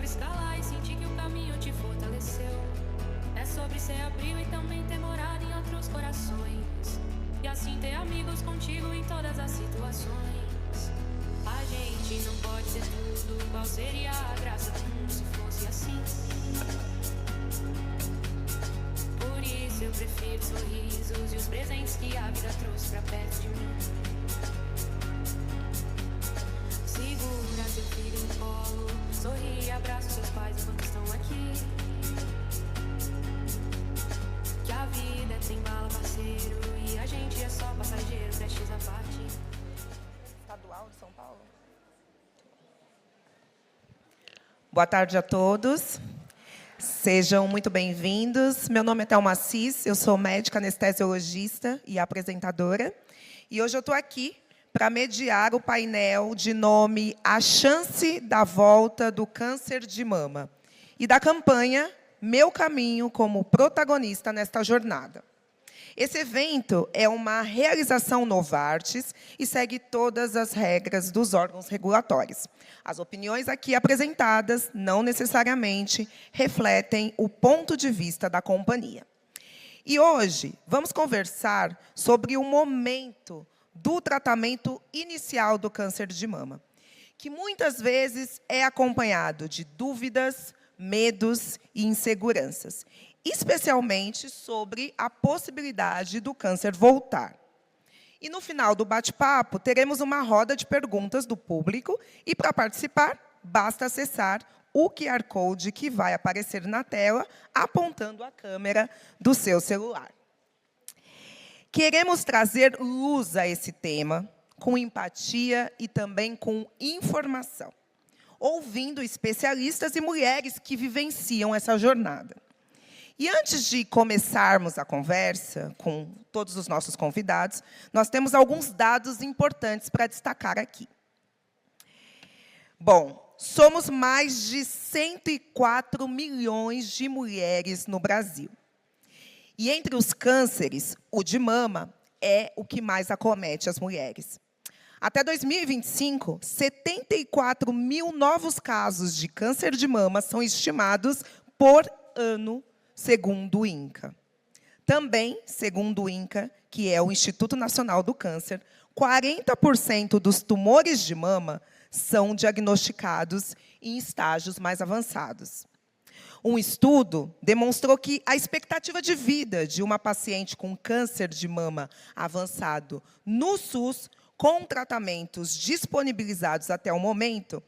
sobre escalar e sentir que o caminho te fortaleceu. É sobre ser abrigo e também ter morado em outros corações. E assim ter amigos contigo em todas as situações. A gente não pode ser tudo, qual seria a graça do mundo se fosse assim? Por isso eu prefiro sorrisos e os presentes que a vida trouxe pra perto de mim. Segura seu filho no colo, sorri e abraça seus pais enquanto estão aqui. Que a vida é trem bala, parceiro, e a gente é só passageiro, prestes a partir. Estadual de São Paulo. Boa tarde a todos. Sejam muito bem-vindos. Meu nome é Thelma Assis, eu sou médica anestesiologista e apresentadora. E hoje eu estou aqui para mediar o painel de nome A Chance da Volta do Câncer de Mama e da campanha Meu Caminho como protagonista nesta jornada. Esse evento é uma realização Novartis e segue todas as regras dos órgãos regulatórios. As opiniões aqui apresentadas não necessariamente refletem o ponto de vista da companhia. E hoje vamos conversar sobre o momento do tratamento inicial do câncer de mama, que muitas vezes é acompanhado de dúvidas, medos e inseguranças, especialmente sobre a possibilidade do câncer voltar. E, no final do bate-papo, teremos uma roda de perguntas do público e, para participar, basta acessar o QR Code que vai aparecer na tela, apontando a câmera do seu celular. Queremos trazer luz a esse tema, com empatia e também com informação, ouvindo especialistas e mulheres que vivenciam essa jornada. E antes de começarmos a conversa com todos os nossos convidados, nós temos alguns dados importantes para destacar aqui. Bom, somos mais de 104 milhões de mulheres no Brasil. E entre os cânceres, o de mama é o que mais acomete as mulheres. Até 2025, 74 mil novos casos de câncer de mama são estimados por ano, segundo o INCA. Também, segundo o INCA, que é o Instituto Nacional do Câncer, 40% dos tumores de mama são diagnosticados em estágios mais avançados. Um estudo demonstrou que a expectativa de vida de uma paciente com câncer de mama avançado no SUS, com tratamentos disponibilizados até o momento,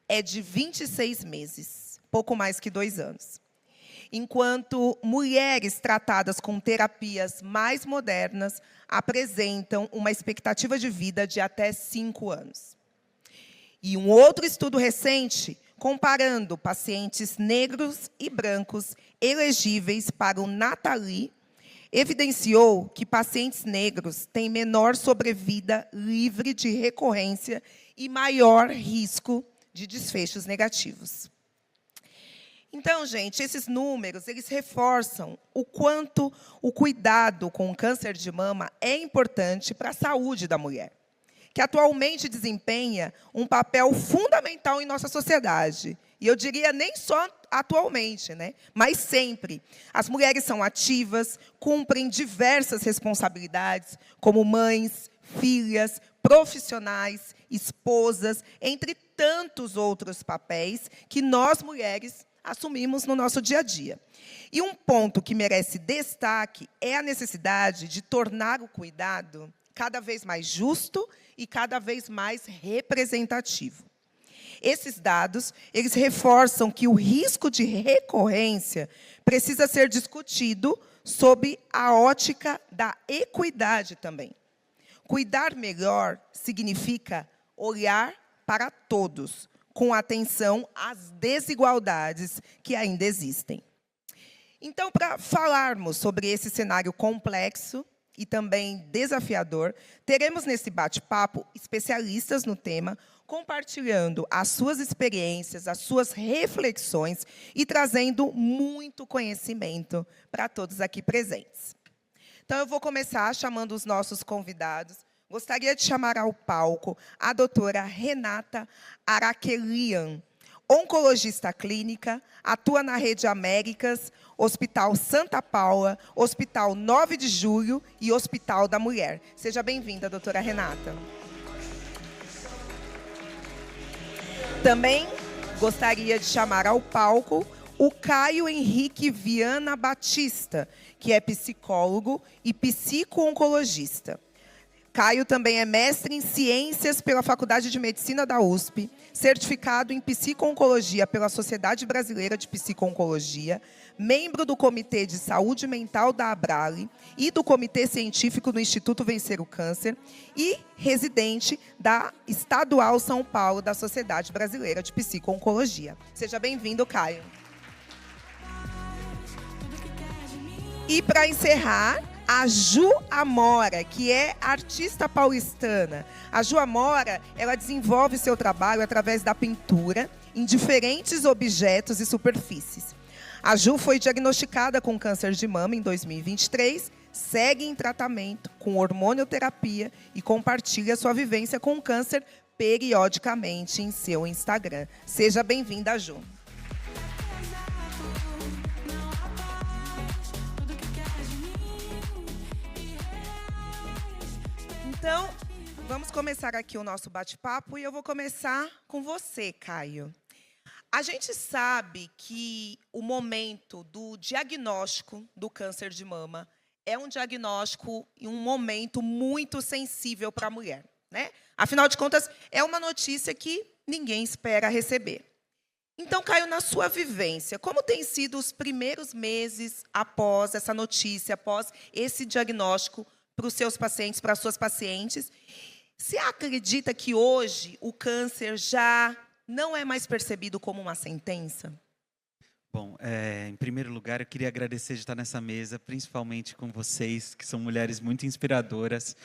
é de 26 meses, pouco mais que 2 anos. Enquanto mulheres tratadas com terapias mais modernas apresentam uma expectativa de vida de até 5 anos. E um outro estudo recente, comparando pacientes negros e brancos elegíveis para o Natali, evidenciou que pacientes negros têm menor sobrevida livre de recorrência e maior risco de desfechos negativos. Então, gente, esses números, eles reforçam o quanto o cuidado com o câncer de mama é importante para a saúde da mulher, que atualmente desempenha um papel fundamental em nossa sociedade. E eu diria nem só atualmente, né? Mas sempre. As mulheres são ativas, cumprem diversas responsabilidades, como mães, filhas, profissionais, esposas, entre tantos outros papéis que nós, mulheres, assumimos no nosso dia a dia. E um ponto que merece destaque é a necessidade de tornar o cuidado cada vez mais justo e cada vez mais representativo. Esses dados, eles reforçam que o risco de recorrência precisa ser discutido sob a ótica da equidade também. Cuidar melhor significa olhar para todos, com atenção às desigualdades que ainda existem. Então, para falarmos sobre esse cenário complexo e também desafiador, teremos nesse bate-papo especialistas no tema, compartilhando as suas experiências, as suas reflexões e trazendo muito conhecimento para todos aqui presentes. Então, eu vou começar chamando os nossos convidados. Gostaria de chamar ao palco a doutora Renata Araquelian, oncologista clínica, atua na Rede Américas, Hospital Santa Paula, Hospital 9 de Julho e Hospital da Mulher. Seja bem-vinda, doutora Renata. Também gostaria de chamar ao palco o Caio Henrique Viana Batista, que é psicólogo e psico-oncologista. Caio também é mestre em Ciências pela Faculdade de Medicina da USP, certificado em Psico-Oncologia pela Sociedade Brasileira de Psico-Oncologia, membro do Comitê de Saúde Mental da Abrale e do Comitê Científico do Instituto Vencer o Câncer e residente da Estadual São Paulo da Sociedade Brasileira de Psico-Oncologia. Seja bem-vindo, Caio. E, para encerrar, a Ju Amora, que é artista paulistana. A Ju Amora, ela desenvolve seu trabalho através da pintura em diferentes objetos e superfícies. A Ju foi diagnosticada com câncer de mama em 2023, segue em tratamento com hormonioterapia e compartilha sua vivência com o câncer periodicamente em seu Instagram. Seja bem-vinda, Ju. Então, vamos começar aqui o nosso bate-papo e eu vou começar com você, Caio. A gente sabe que o momento do diagnóstico do câncer de mama é um diagnóstico e um momento muito sensível para a mulher, né? Afinal de contas, é uma notícia que ninguém espera receber. Então, Caio, na sua vivência, como têm sido os primeiros meses após essa notícia, após esse diagnóstico para os seus pacientes, para as suas pacientes? Você acredita que hoje o câncer já não é mais percebido como uma sentença? Bom, em primeiro lugar, eu queria agradecer de estar nessa mesa, principalmente com vocês, que são mulheres muito inspiradoras.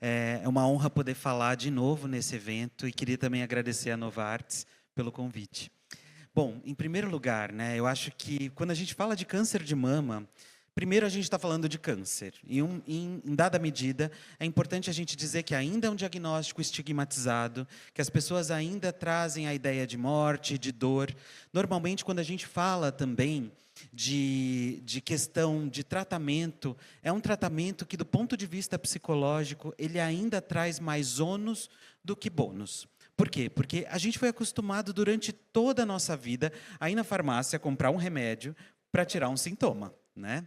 É uma honra poder falar de novo nesse evento e queria também agradecer a Novartis pelo convite. Bom, em primeiro lugar, né, eu acho que quando a gente fala de câncer de mama, primeiro, a gente está falando de câncer. E, em dada medida, é importante a gente dizer que ainda é um diagnóstico estigmatizado, que as pessoas ainda trazem a ideia de morte, de dor. Normalmente, quando a gente fala também de questão de tratamento, é um tratamento que, do ponto de vista psicológico, ele ainda traz mais ônus do que bônus. Por quê? Porque a gente foi acostumado durante toda a nossa vida a ir na farmácia comprar um remédio para tirar um sintoma, né?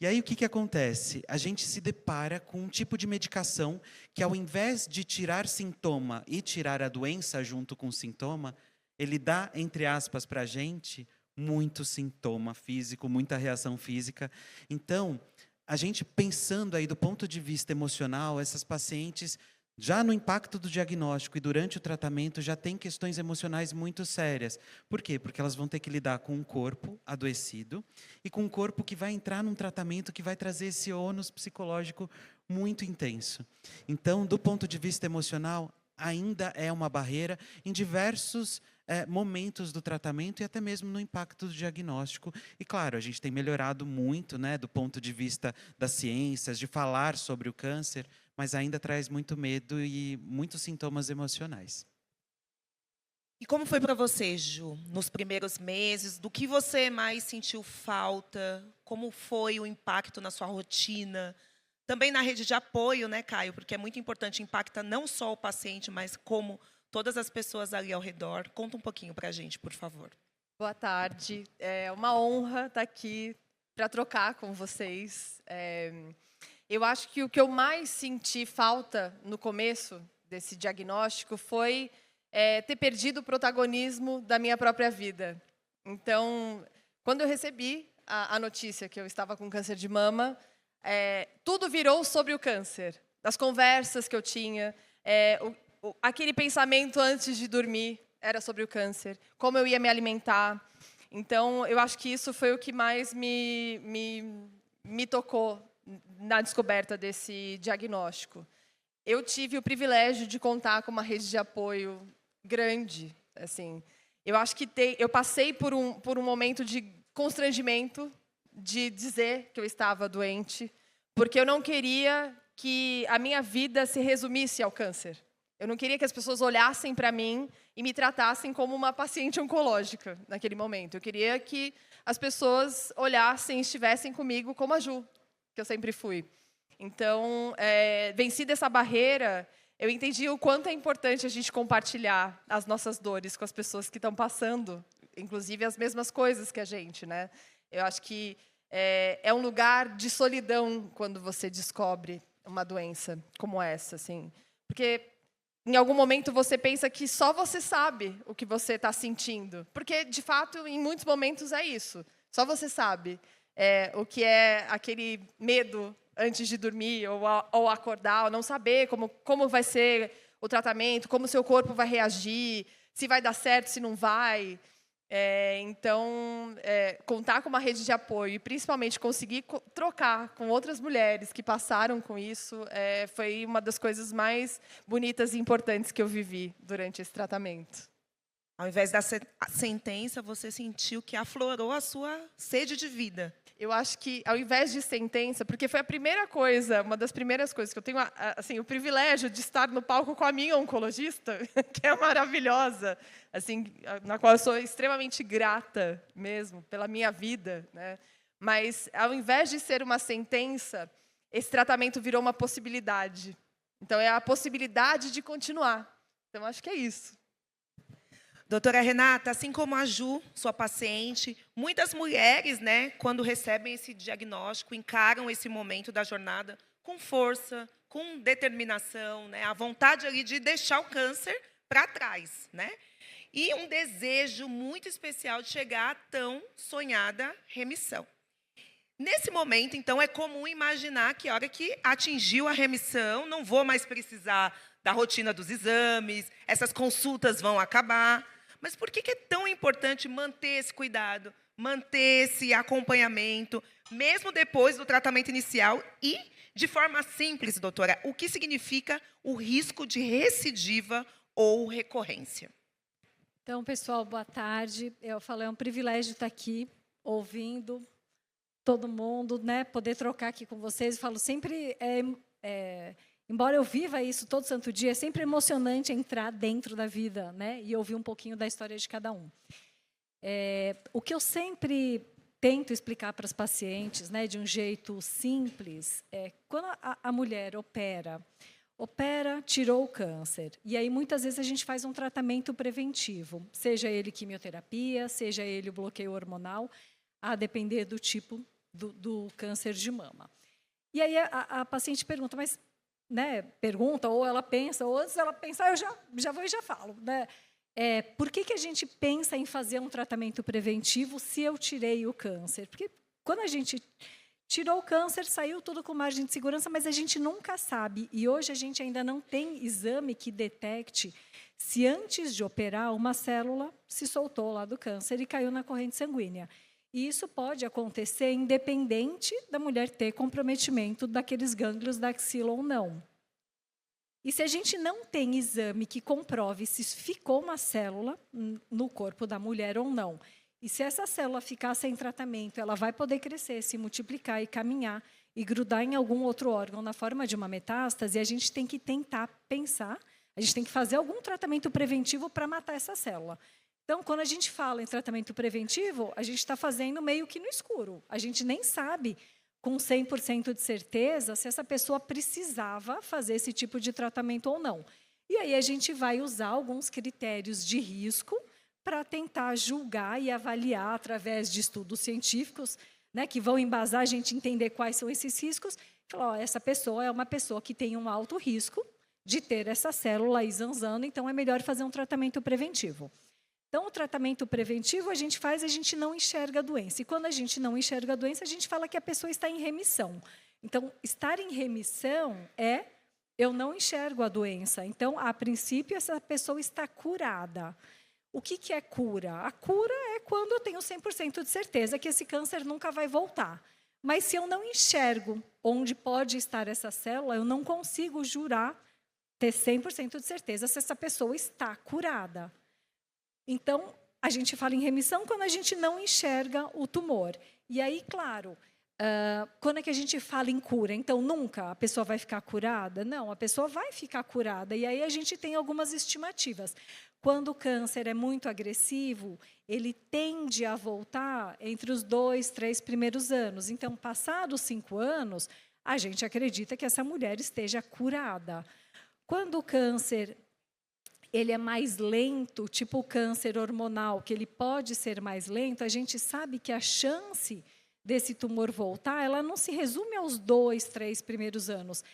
E aí o que acontece? A gente se depara com um tipo de medicação que, ao invés de tirar sintoma e tirar a doença junto com o sintoma, ele dá, entre aspas, para a gente muito sintoma físico, muita reação física. Então, a gente pensando aí do ponto de vista emocional, essas pacientes, já no impacto do diagnóstico e durante o tratamento, já tem questões emocionais muito sérias. Por quê? Porque elas vão ter que lidar com um corpo adoecido e com um corpo que vai entrar num tratamento que vai trazer esse ônus psicológico muito intenso. Então, do ponto de vista emocional, ainda é uma barreira em diversos momentos do tratamento e até mesmo no impacto do diagnóstico. E, claro, a gente tem melhorado muito, né, do ponto de vista das ciências, de falar sobre o câncer, mas ainda traz muito medo e muitos sintomas emocionais. E como foi para você, Ju, nos primeiros meses? Do que você mais sentiu falta? Como foi o impacto na sua rotina? Também na rede de apoio, né, Caio? Porque é muito importante, impacta não só o paciente, mas como todas as pessoas ali ao redor. Conta um pouquinho para a gente, por favor. Boa tarde. É uma honra estar aqui para trocar com vocês. Eu acho que o que eu mais senti falta no começo desse diagnóstico foi ter perdido o protagonismo da minha própria vida. Então, quando eu recebi a notícia que eu estava com câncer de mama, tudo virou sobre o câncer. Das conversas que eu tinha, aquele pensamento antes de dormir era sobre o câncer, como eu ia me alimentar. Então, eu acho que isso foi o que mais me tocou na descoberta desse diagnóstico. Eu tive o privilégio de contar com uma rede de apoio grande. Assim, eu acho que eu passei por um momento de constrangimento de dizer que eu estava doente, porque eu não queria que a minha vida se resumisse ao câncer. Eu não queria que as pessoas olhassem para mim e me tratassem como uma paciente oncológica naquele momento. Eu queria que as pessoas olhassem e estivessem comigo como a Ju, que eu sempre fui. Então, vencida essa barreira, eu entendi o quanto é importante a gente compartilhar as nossas dores com as pessoas que estão passando, inclusive as mesmas coisas que a gente, né? Eu acho que é um lugar de solidão quando você descobre uma doença como essa, assim. Porque em algum momento você pensa que só você sabe o que você está sentindo. Porque, de fato, em muitos momentos é isso. Só você sabe o que é aquele medo antes de dormir ou acordar, ou não saber como vai ser o tratamento, como o seu corpo vai reagir, se vai dar certo, se não vai. Então, contar com uma rede de apoio e, principalmente, conseguir trocar com outras mulheres que passaram com isso foi uma das coisas mais bonitas e importantes que eu vivi durante esse tratamento. Ao invés da sentença, você sentiu que aflorou a sua sede de vida. Eu acho que, ao invés de sentença, porque foi a primeira coisa, uma das primeiras coisas que eu tenho, assim, o privilégio de estar no palco com a minha oncologista, que é maravilhosa, assim, na qual eu sou extremamente grata mesmo pela minha vida, né? Mas, ao invés de ser uma sentença, esse tratamento virou uma possibilidade. Então, é a possibilidade de continuar. Então, acho que é isso. Doutora Renata, assim como a Ju, sua paciente, muitas mulheres, né, quando recebem esse diagnóstico, encaram esse momento da jornada com força, com determinação, né, a vontade ali de deixar o câncer para trás, né? E um desejo muito especial de chegar à tão sonhada remissão. Nesse momento, então, é comum imaginar que a hora que atingiu a remissão, não vou mais precisar da rotina dos exames, essas consultas vão acabar. Mas por que é tão importante manter esse cuidado, manter esse acompanhamento, mesmo depois do tratamento inicial? E, de forma simples, doutora, o que significa o risco de recidiva ou recorrência? Então, pessoal, boa tarde. Eu falei, é um privilégio estar aqui, ouvindo todo mundo, né, poder trocar aqui com vocês. Eu falo sempre, embora eu viva isso todo santo dia, é sempre emocionante entrar dentro da vida, né, e ouvir um pouquinho da história de cada um. O que eu sempre tento explicar para as pacientes, né, de um jeito simples, quando a mulher opera, tirou o câncer, e aí muitas vezes a gente faz um tratamento preventivo, seja ele quimioterapia, seja ele o bloqueio hormonal, a depender do tipo do câncer de mama. E aí a paciente pergunta, mas, né, pergunta, ou ela pensa, ou antes ela pensar, eu já vou e já falo, né? Por que a gente pensa em fazer um tratamento preventivo se eu tirei o câncer? Porque quando a gente tirou o câncer, saiu tudo com margem de segurança, mas a gente nunca sabe, e hoje a gente ainda não tem exame que detecte se antes de operar uma célula se soltou lá do câncer e caiu na corrente sanguínea. E isso pode acontecer independente da mulher ter comprometimento daqueles gânglios da axila ou não. E se a gente não tem exame que comprove se ficou uma célula no corpo da mulher ou não, e se essa célula ficar sem tratamento, ela vai poder crescer, se multiplicar e caminhar e grudar em algum outro órgão na forma de uma metástase, a gente tem que tentar pensar, a gente tem que fazer algum tratamento preventivo para matar essa célula. Então, quando a gente fala em tratamento preventivo, a gente está fazendo meio que no escuro. A gente nem sabe, com 100% de certeza, se essa pessoa precisava fazer esse tipo de tratamento ou não. E aí a gente vai usar alguns critérios de risco para tentar julgar e avaliar, através de estudos científicos, né, que vão embasar a gente entender quais são esses riscos. Falar, ó, essa pessoa é uma pessoa que tem um alto risco de ter essa célula aí zanzando, então é melhor fazer um tratamento preventivo. Então, o tratamento preventivo a gente não enxerga a doença. E quando a gente não enxerga a doença, a gente fala que a pessoa está em remissão. Então, estar em remissão eu não enxergo a doença. Então, a princípio, essa pessoa está curada. O que é cura? A cura é quando eu tenho 100% de certeza que esse câncer nunca vai voltar. Mas se eu não enxergo onde pode estar essa célula, eu não consigo jurar, ter 100% de certeza se essa pessoa está curada. Então, a gente fala em remissão quando a gente não enxerga o tumor. E aí, claro, Quando é que a gente fala em cura? Então, nunca a pessoa vai ficar curada? Não, a pessoa vai ficar curada. E aí a gente tem algumas estimativas. Quando o câncer é muito agressivo, ele tende a voltar entre os 2, 3 primeiros anos. Então, passados 5 anos, a gente acredita que essa mulher esteja curada. Quando o câncer ele é mais lento, tipo o câncer hormonal, que ele pode ser mais lento, a gente sabe que a chance desse tumor voltar, ela não se resume aos 2, 3 primeiros anos.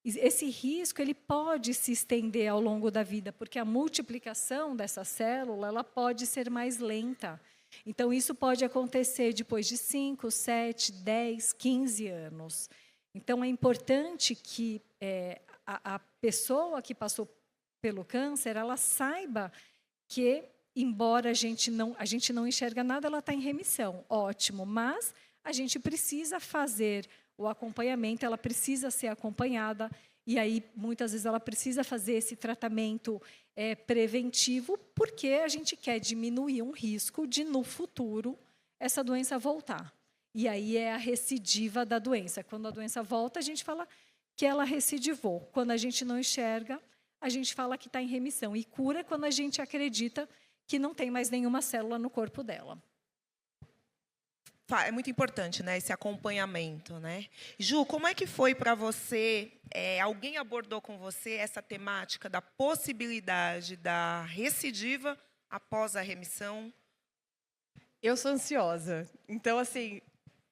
Esse risco ele pode se estender ao longo da vida, porque a multiplicação dessa célula ela pode ser mais lenta. Então, isso pode acontecer depois de 5, 7, 10, 15 anos. Então, é importante que a pessoa que passou pelo câncer, ela saiba que, embora a gente não enxerga nada, ela está em remissão. Ótimo, mas a gente precisa fazer o acompanhamento, ela precisa ser acompanhada, e aí, muitas vezes, ela precisa fazer esse tratamento preventivo, porque a gente quer diminuir um risco de, no futuro, essa doença voltar. E aí é a recidiva da doença. Quando a doença volta, a gente fala que ela recidivou. Quando a gente não enxerga, a gente fala que está em remissão. E cura quando a gente acredita que não tem mais nenhuma célula no corpo dela. É muito importante, né, esse acompanhamento, né? Ju, como é que foi para você? Alguém abordou com você essa temática da possibilidade da recidiva após a remissão? Eu sou ansiosa. Então, assim,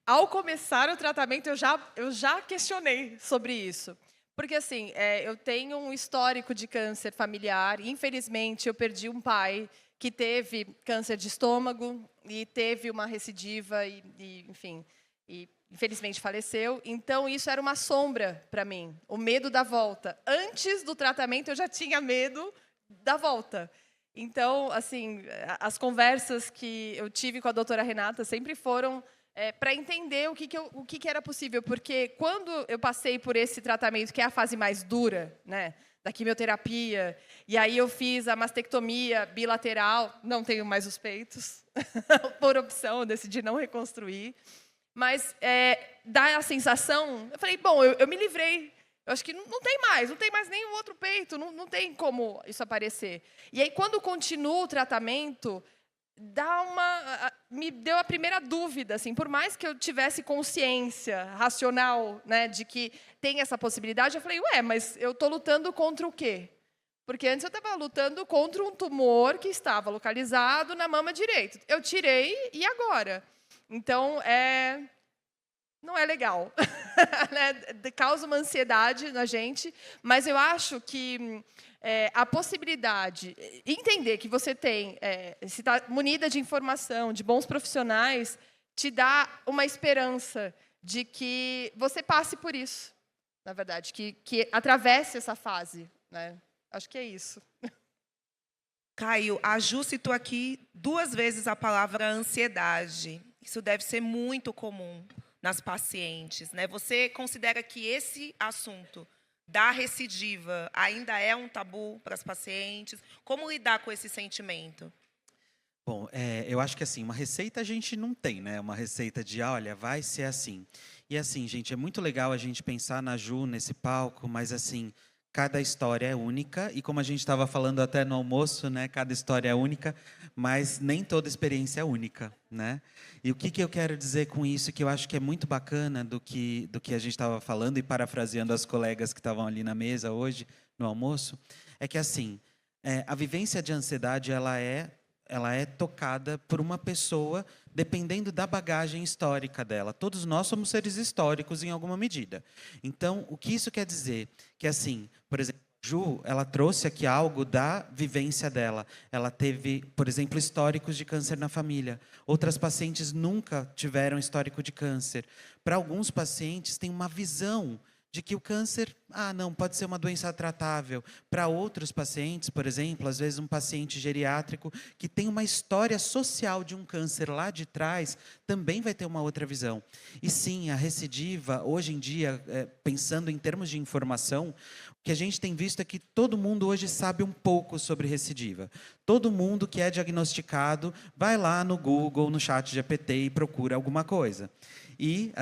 ao começar o tratamento, eu já questionei sobre isso. Porque, assim, eu tenho um histórico de câncer familiar. Infelizmente, eu perdi um pai que teve câncer de estômago e teve uma recidiva enfim, infelizmente faleceu. Então, isso era uma sombra para mim, o medo da volta. Antes do tratamento, eu já tinha medo da volta. Então, assim, as conversas que eu tive com a doutora Renata sempre foram para entender o que era possível. Porque quando eu passei por esse tratamento, que é a fase mais dura, né, da quimioterapia, e aí eu fiz a mastectomia bilateral, não tenho mais os peitos, por opção, eu decidi não reconstruir. Mas dá a sensação, eu falei, bom, eu me livrei. Eu acho que não tem mais nenhum outro peito, não tem como isso aparecer. E aí, quando continuo o tratamento, me deu a primeira dúvida, assim, por mais que eu tivesse consciência racional, né, de que tem essa possibilidade, eu falei, mas eu estou lutando contra o quê? Porque antes eu estava lutando contra um tumor que estava localizado na mama direita. Eu tirei, e agora? Então, não é legal. Né? Causa uma ansiedade na gente, mas eu acho que a possibilidade, entender que você tem, se está munida de informação, de bons profissionais, te dá uma esperança de que você passe por isso, na verdade, que atravesse essa fase, né? Acho que é isso. Caio, a Ju citou aqui 2 vezes a palavra ansiedade. Isso deve ser muito comum nas pacientes, né? Você considera que esse assunto da recidiva ainda é um tabu para as pacientes? Como lidar com esse sentimento? Bom, eu acho que assim, uma receita a gente não tem, né? Uma receita de, olha, vai ser assim. E assim, gente, é muito legal a gente pensar na Ju nesse palco, mas assim, cada história é única, e como a gente estava falando até no almoço, né, cada história é única, mas nem toda experiência é única, né? E o que eu quero dizer com isso, que eu acho que é muito bacana do que a gente estava falando, e parafraseando as colegas que estavam ali na mesa hoje, no almoço, é que assim, a vivência de ansiedade, ela é tocada por uma pessoa dependendo da bagagem histórica dela. Todos nós somos seres históricos em alguma medida. Então, o que isso quer dizer? Que, assim, por exemplo, Ju, ela trouxe aqui algo da vivência dela. Ela teve, por exemplo, históricos de câncer na família. Outras pacientes nunca tiveram histórico de câncer. Para alguns pacientes, tem uma visão de que o câncer, não, pode ser uma doença tratável. Para outros pacientes, por exemplo, às vezes um paciente geriátrico que tem uma história social de um câncer lá de trás, também vai ter uma outra visão. E sim, a recidiva, hoje em dia, pensando em termos de informação, o que a gente tem visto é que todo mundo hoje sabe um pouco sobre recidiva. Todo mundo que é diagnosticado vai lá no Google, no ChatGPT e procura alguma coisa. E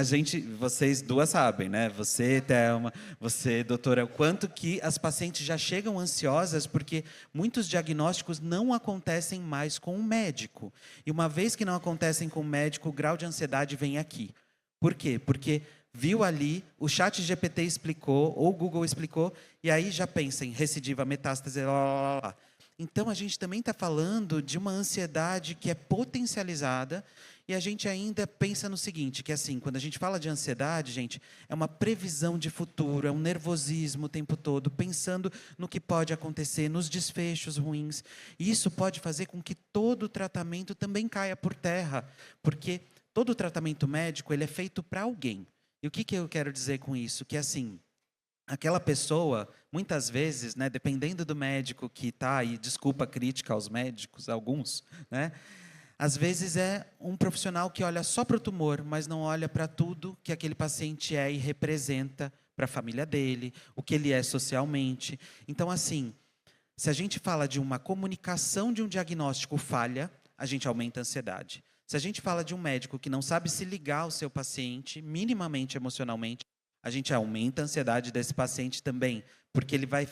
vocês duas sabem, né? Você, Thelma, você, doutora, o quanto que as pacientes já chegam ansiosas porque muitos diagnósticos não acontecem mais com o médico. E uma vez que não acontecem com o médico, o grau de ansiedade vem aqui. Por quê? Porque viu ali, o ChatGPT explicou, ou o Google explicou, e aí já pensa em recidiva, metástase, lá, lá, lá. Então, a gente também está falando de uma ansiedade que é potencializada, e a gente ainda pensa no seguinte, que assim, quando a gente fala de ansiedade, gente, é uma previsão de futuro, é um nervosismo o tempo todo, pensando no que pode acontecer, nos desfechos ruins. E isso pode fazer com que todo o tratamento também caia por terra, porque todo o tratamento médico ele é feito para alguém. E o que eu quero dizer com isso? Que assim, aquela pessoa, muitas vezes, né, dependendo do médico que está, e desculpa a crítica aos médicos, alguns, né, às vezes é um profissional que olha só para o tumor, mas não olha para tudo que aquele paciente é e representa para a família dele, o que ele é socialmente. Então, assim, se a gente fala de uma comunicação de um diagnóstico falha, a gente aumenta a ansiedade. Se a gente fala de um médico que não sabe se ligar ao seu paciente, minimamente emocionalmente, a gente aumenta a ansiedade desse paciente também, porque ele vai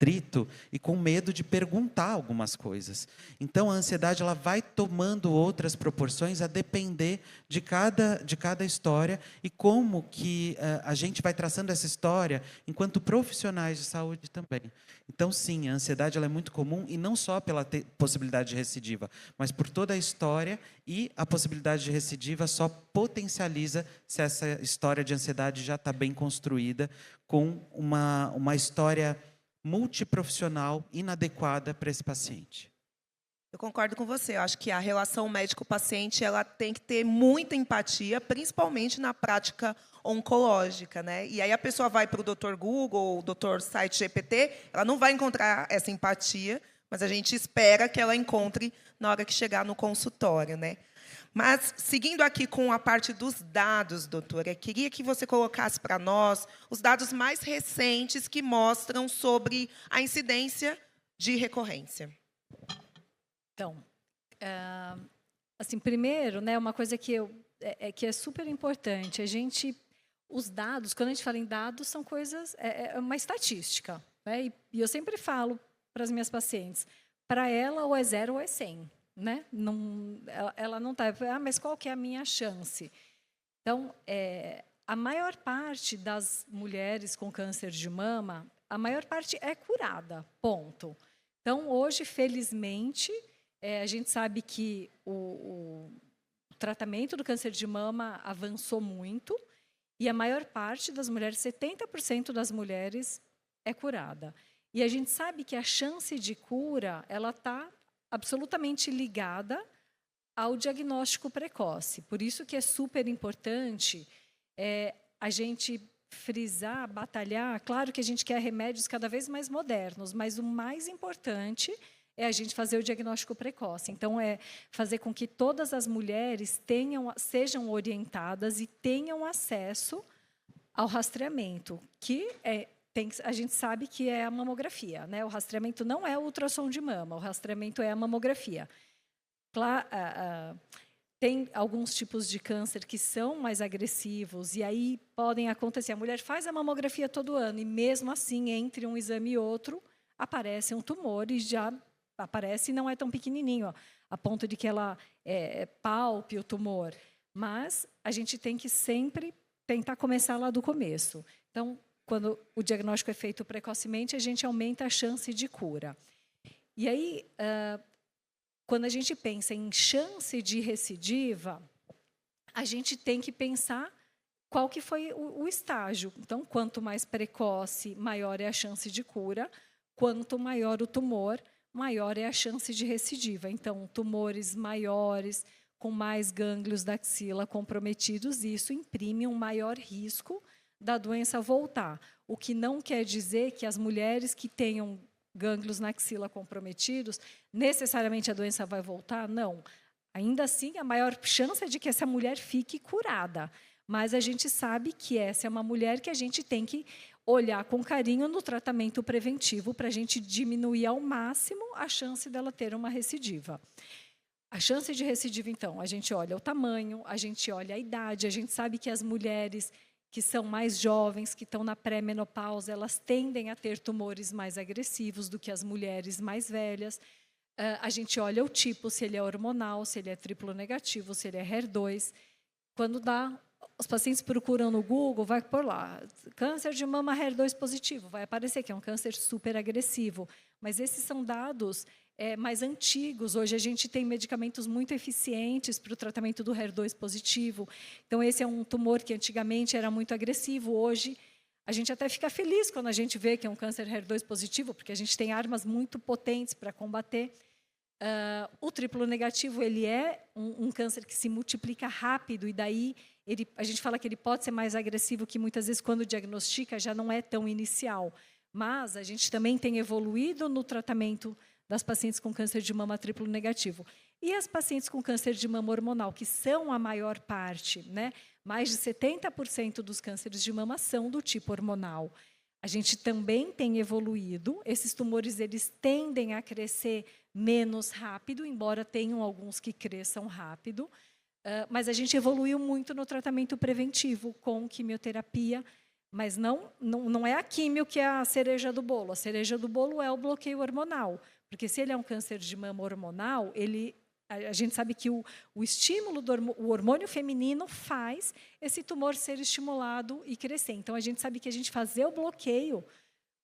trito e com medo de perguntar algumas coisas. Então, a ansiedade ela vai tomando outras proporções a depender de cada história e como que a gente vai traçando essa história enquanto profissionais de saúde também. Então, sim, a ansiedade ela é muito comum e não só pela possibilidade de recidiva, mas por toda a história, e a possibilidade de recidiva só potencializa se essa história de ansiedade já está bem construída com uma história multiprofissional inadequada para esse paciente. Eu concordo com você. Eu acho que a relação médico-paciente ela tem que ter muita empatia, principalmente na prática oncológica, né? E aí a pessoa vai para o Dr. Google, o Dr. Site GPT, ela não vai encontrar essa empatia, mas a gente espera que ela encontre na hora que chegar no consultório, né? Mas, seguindo aqui com a parte dos dados, doutora, queria que você colocasse para nós os dados mais recentes que mostram sobre a incidência de recorrência. Então, assim, primeiro, né, uma coisa que é super importante, os dados, quando a gente fala em dados, são coisas, é uma estatística, né? E eu sempre falo para as minhas pacientes, para ela ou é 0 ou é 100. Né? Não, ela não está, mas qual que é a minha chance? Então, a maior parte das mulheres com câncer de mama, a maior parte é curada, ponto. Então, hoje, felizmente, a gente sabe que o tratamento do câncer de mama avançou muito e a maior parte das mulheres, 70% das mulheres, é curada. E a gente sabe que a chance de cura, ela está absolutamente ligada ao diagnóstico precoce. Por isso que é super importante a gente frisar, batalhar. Claro que a gente quer remédios cada vez mais modernos, mas o mais importante é a gente fazer o diagnóstico precoce. Então, é fazer com que todas as mulheres sejam orientadas e tenham acesso ao rastreamento, que a gente sabe que é a mamografia, né? O rastreamento não é o ultrassom de mama, o rastreamento é a mamografia. Tem alguns tipos de câncer que são mais agressivos, e aí podem acontecer. A mulher faz a mamografia todo ano, e mesmo assim, entre um exame e outro, aparece um tumor, e já aparece e não é tão pequenininho, a ponto de que ela palpe o tumor. Mas a gente tem que sempre tentar começar lá do começo. Então, quando o diagnóstico é feito precocemente, a gente aumenta a chance de cura. E aí, quando a gente pensa em chance de recidiva, a gente tem que pensar qual que foi o estágio. Então, quanto mais precoce, maior é a chance de cura. Quanto maior o tumor, maior é a chance de recidiva. Então, tumores maiores, com mais gânglios da axila comprometidos, isso imprime um maior risco da doença voltar. O que não quer dizer que as mulheres que tenham gânglios na axila comprometidos, necessariamente a doença vai voltar? Não. Ainda assim, a maior chance é de que essa mulher fique curada. Mas a gente sabe que essa é uma mulher que a gente tem que olhar com carinho no tratamento preventivo para a gente diminuir ao máximo a chance dela ter uma recidiva. A chance de recidiva, então, a gente olha o tamanho, a gente olha a idade, a gente sabe que as mulheres que são mais jovens, que estão na pré-menopausa, elas tendem a ter tumores mais agressivos do que as mulheres mais velhas. A gente olha o tipo, se ele é hormonal, se ele é triplo negativo, se ele é HER2. Quando dá, os pacientes procuram no Google, vai por lá, câncer de mama HER2 positivo, vai aparecer que é um câncer super agressivo. Mas esses são dados mais antigos. Hoje a gente tem medicamentos muito eficientes para o tratamento do HER2 positivo. Então, esse é um tumor que antigamente era muito agressivo. Hoje, a gente até fica feliz quando a gente vê que é um câncer HER2 positivo, porque a gente tem armas muito potentes para combater. O triplo negativo ele é um câncer que se multiplica rápido, e daí a gente fala que ele pode ser mais agressivo, que muitas vezes, quando diagnostica, já não é tão inicial. Mas a gente também tem evoluído no tratamento das pacientes com câncer de mama triplo negativo. E as pacientes com câncer de mama hormonal, que são a maior parte, né? Mais de 70% dos cânceres de mama são do tipo hormonal. A gente também tem evoluído. Esses tumores eles tendem a crescer menos rápido, embora tenham alguns que cresçam rápido. Mas a gente evoluiu muito no tratamento preventivo com quimioterapia. Mas não é a químio que é a cereja do bolo. A cereja do bolo é o bloqueio hormonal. Porque se ele é um câncer de mama hormonal, a gente sabe que o estímulo o hormônio feminino faz esse tumor ser estimulado e crescer. Então, a gente sabe que a gente fazer o bloqueio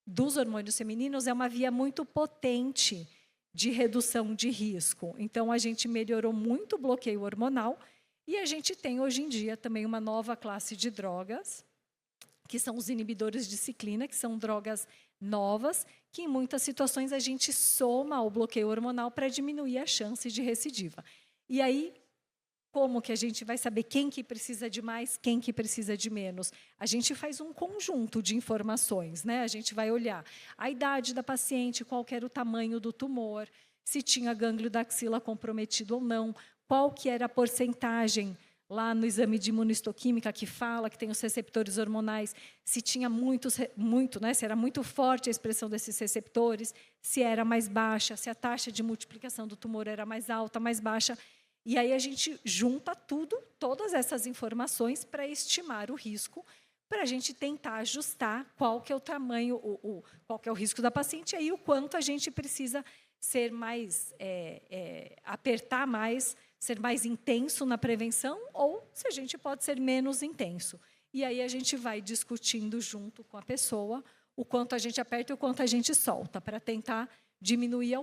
dos hormônios femininos é uma via muito potente de redução de risco. Então, a gente melhorou muito o bloqueio hormonal e a gente tem, hoje em dia, também uma nova classe de drogas, que são os inibidores de ciclina, que são drogas novas, que em muitas situações a gente soma ao bloqueio hormonal para diminuir a chance de recidiva. E aí, como que a gente vai saber quem que precisa de mais, quem que precisa de menos? A gente faz um conjunto de informações, né? A gente vai olhar a idade da paciente, qual que era o tamanho do tumor, se tinha gânglio da axila comprometido ou não, qual que era a porcentagem lá no exame de imunistoquímica que fala que tem os receptores hormonais, se tinha se era muito forte a expressão desses receptores, se era mais baixa, se a taxa de multiplicação do tumor era mais alta, mais baixa. E aí a gente junta todas essas informações para estimar o risco, para a gente tentar ajustar qual que é o tamanho, qual que é o risco da paciente, e aí o quanto a gente precisa ser mais, apertar mais, ser mais intenso na prevenção, ou se a gente pode ser menos intenso. E aí a gente vai discutindo junto com a pessoa o quanto a gente aperta e o quanto a gente solta, para tentar diminuir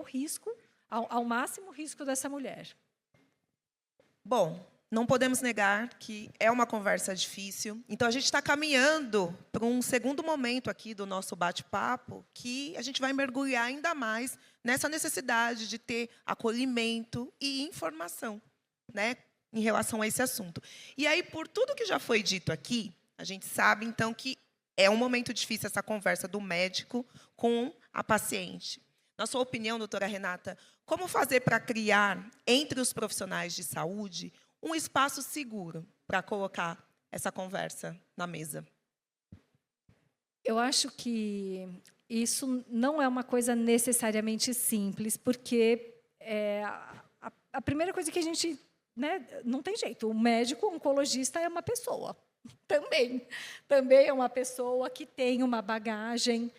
ao máximo o risco dessa mulher. Bom, não podemos negar que é uma conversa difícil. Então, a gente está caminhando para um segundo momento aqui do nosso bate-papo, que a gente vai mergulhar ainda mais nessa necessidade de ter acolhimento e informação, né, em relação a esse assunto. E aí, por tudo que já foi dito aqui, a gente sabe, então, que é um momento difícil essa conversa do médico com a paciente. Na sua opinião, doutora Renata, como fazer para criar, entre os profissionais de saúde, um espaço seguro para colocar essa conversa na mesa? Eu acho que isso não é uma coisa necessariamente simples, porque a primeira coisa que a gente... né, não tem jeito, o médico oncologista é uma pessoa, também é uma pessoa que tem uma bagagem,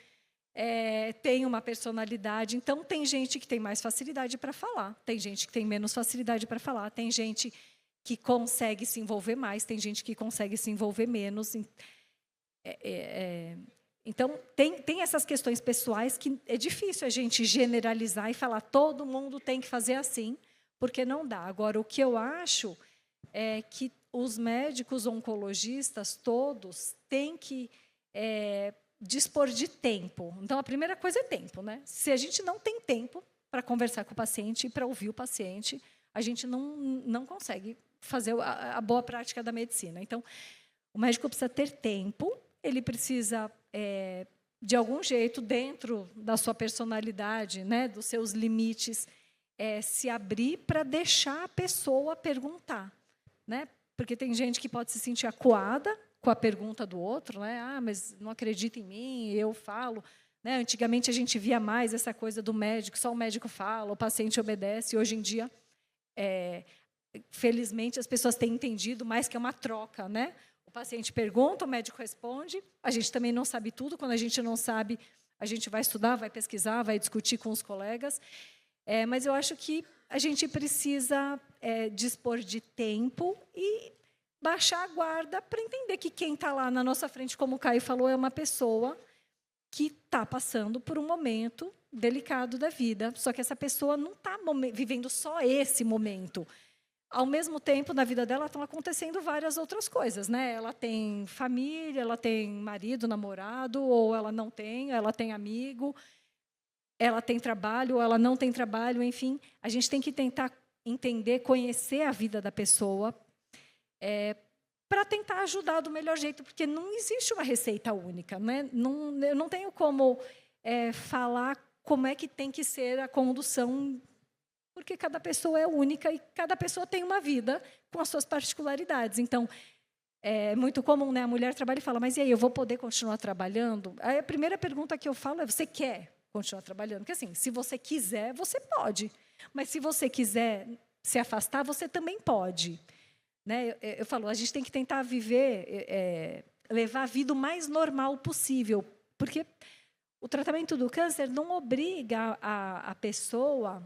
tem uma personalidade. Então, tem gente que tem mais facilidade para falar, tem gente que tem menos facilidade para falar, tem gente que consegue se envolver mais, tem gente que consegue se envolver menos. Então, tem essas questões pessoais que é difícil a gente generalizar e falar todo mundo tem que fazer assim, porque não dá. Agora, o que eu acho é que os médicos oncologistas todos têm que dispor de tempo. Então, a primeira coisa é tempo, né? Se a gente não tem tempo para conversar com o paciente e para ouvir o paciente, a gente não consegue fazer a boa prática da medicina. Então, o médico precisa ter tempo, ele precisa, de algum jeito, dentro da sua personalidade, né, dos seus limites, se abrir para deixar a pessoa perguntar, né? Porque tem gente que pode se sentir acuada com a pergunta do outro, né? Ah, mas não acredita em mim, eu falo. Né? Antigamente, a gente via mais essa coisa do médico, só o médico fala, o paciente obedece. Hoje em dia, felizmente, as pessoas têm entendido mais que é uma troca, né? O paciente pergunta, o médico responde. A gente também não sabe tudo. Quando a gente não sabe, a gente vai estudar, vai pesquisar, vai discutir com os colegas. Mas eu acho que a gente precisa dispor de tempo e baixar a guarda para entender que quem está lá na nossa frente, como o Caio falou, é uma pessoa que está passando por um momento delicado da vida. Só que essa pessoa não está vivendo só esse momento. Ao mesmo tempo, na vida dela, estão acontecendo várias outras coisas. Né? Ela tem família, ela tem marido, namorado, ou ela não tem, ela tem amigo, ela tem trabalho, ou ela não tem trabalho, enfim. A gente tem que tentar entender, conhecer a vida da pessoa, para tentar ajudar do melhor jeito, porque não existe uma receita única. Né? Eu não tenho como falar como é que tem que ser a condução, porque cada pessoa é única e cada pessoa tem uma vida com as suas particularidades. Então, é muito comum, né? A mulher trabalha e fala, mas e aí, eu vou poder continuar trabalhando? Aí a primeira pergunta que eu falo é, você quer continuar trabalhando? Porque, assim, se você quiser, você pode. Mas, se você quiser se afastar, você também pode. Né? Eu falo, a gente tem que tentar viver, levar a vida o mais normal possível, porque o tratamento do câncer não obriga a pessoa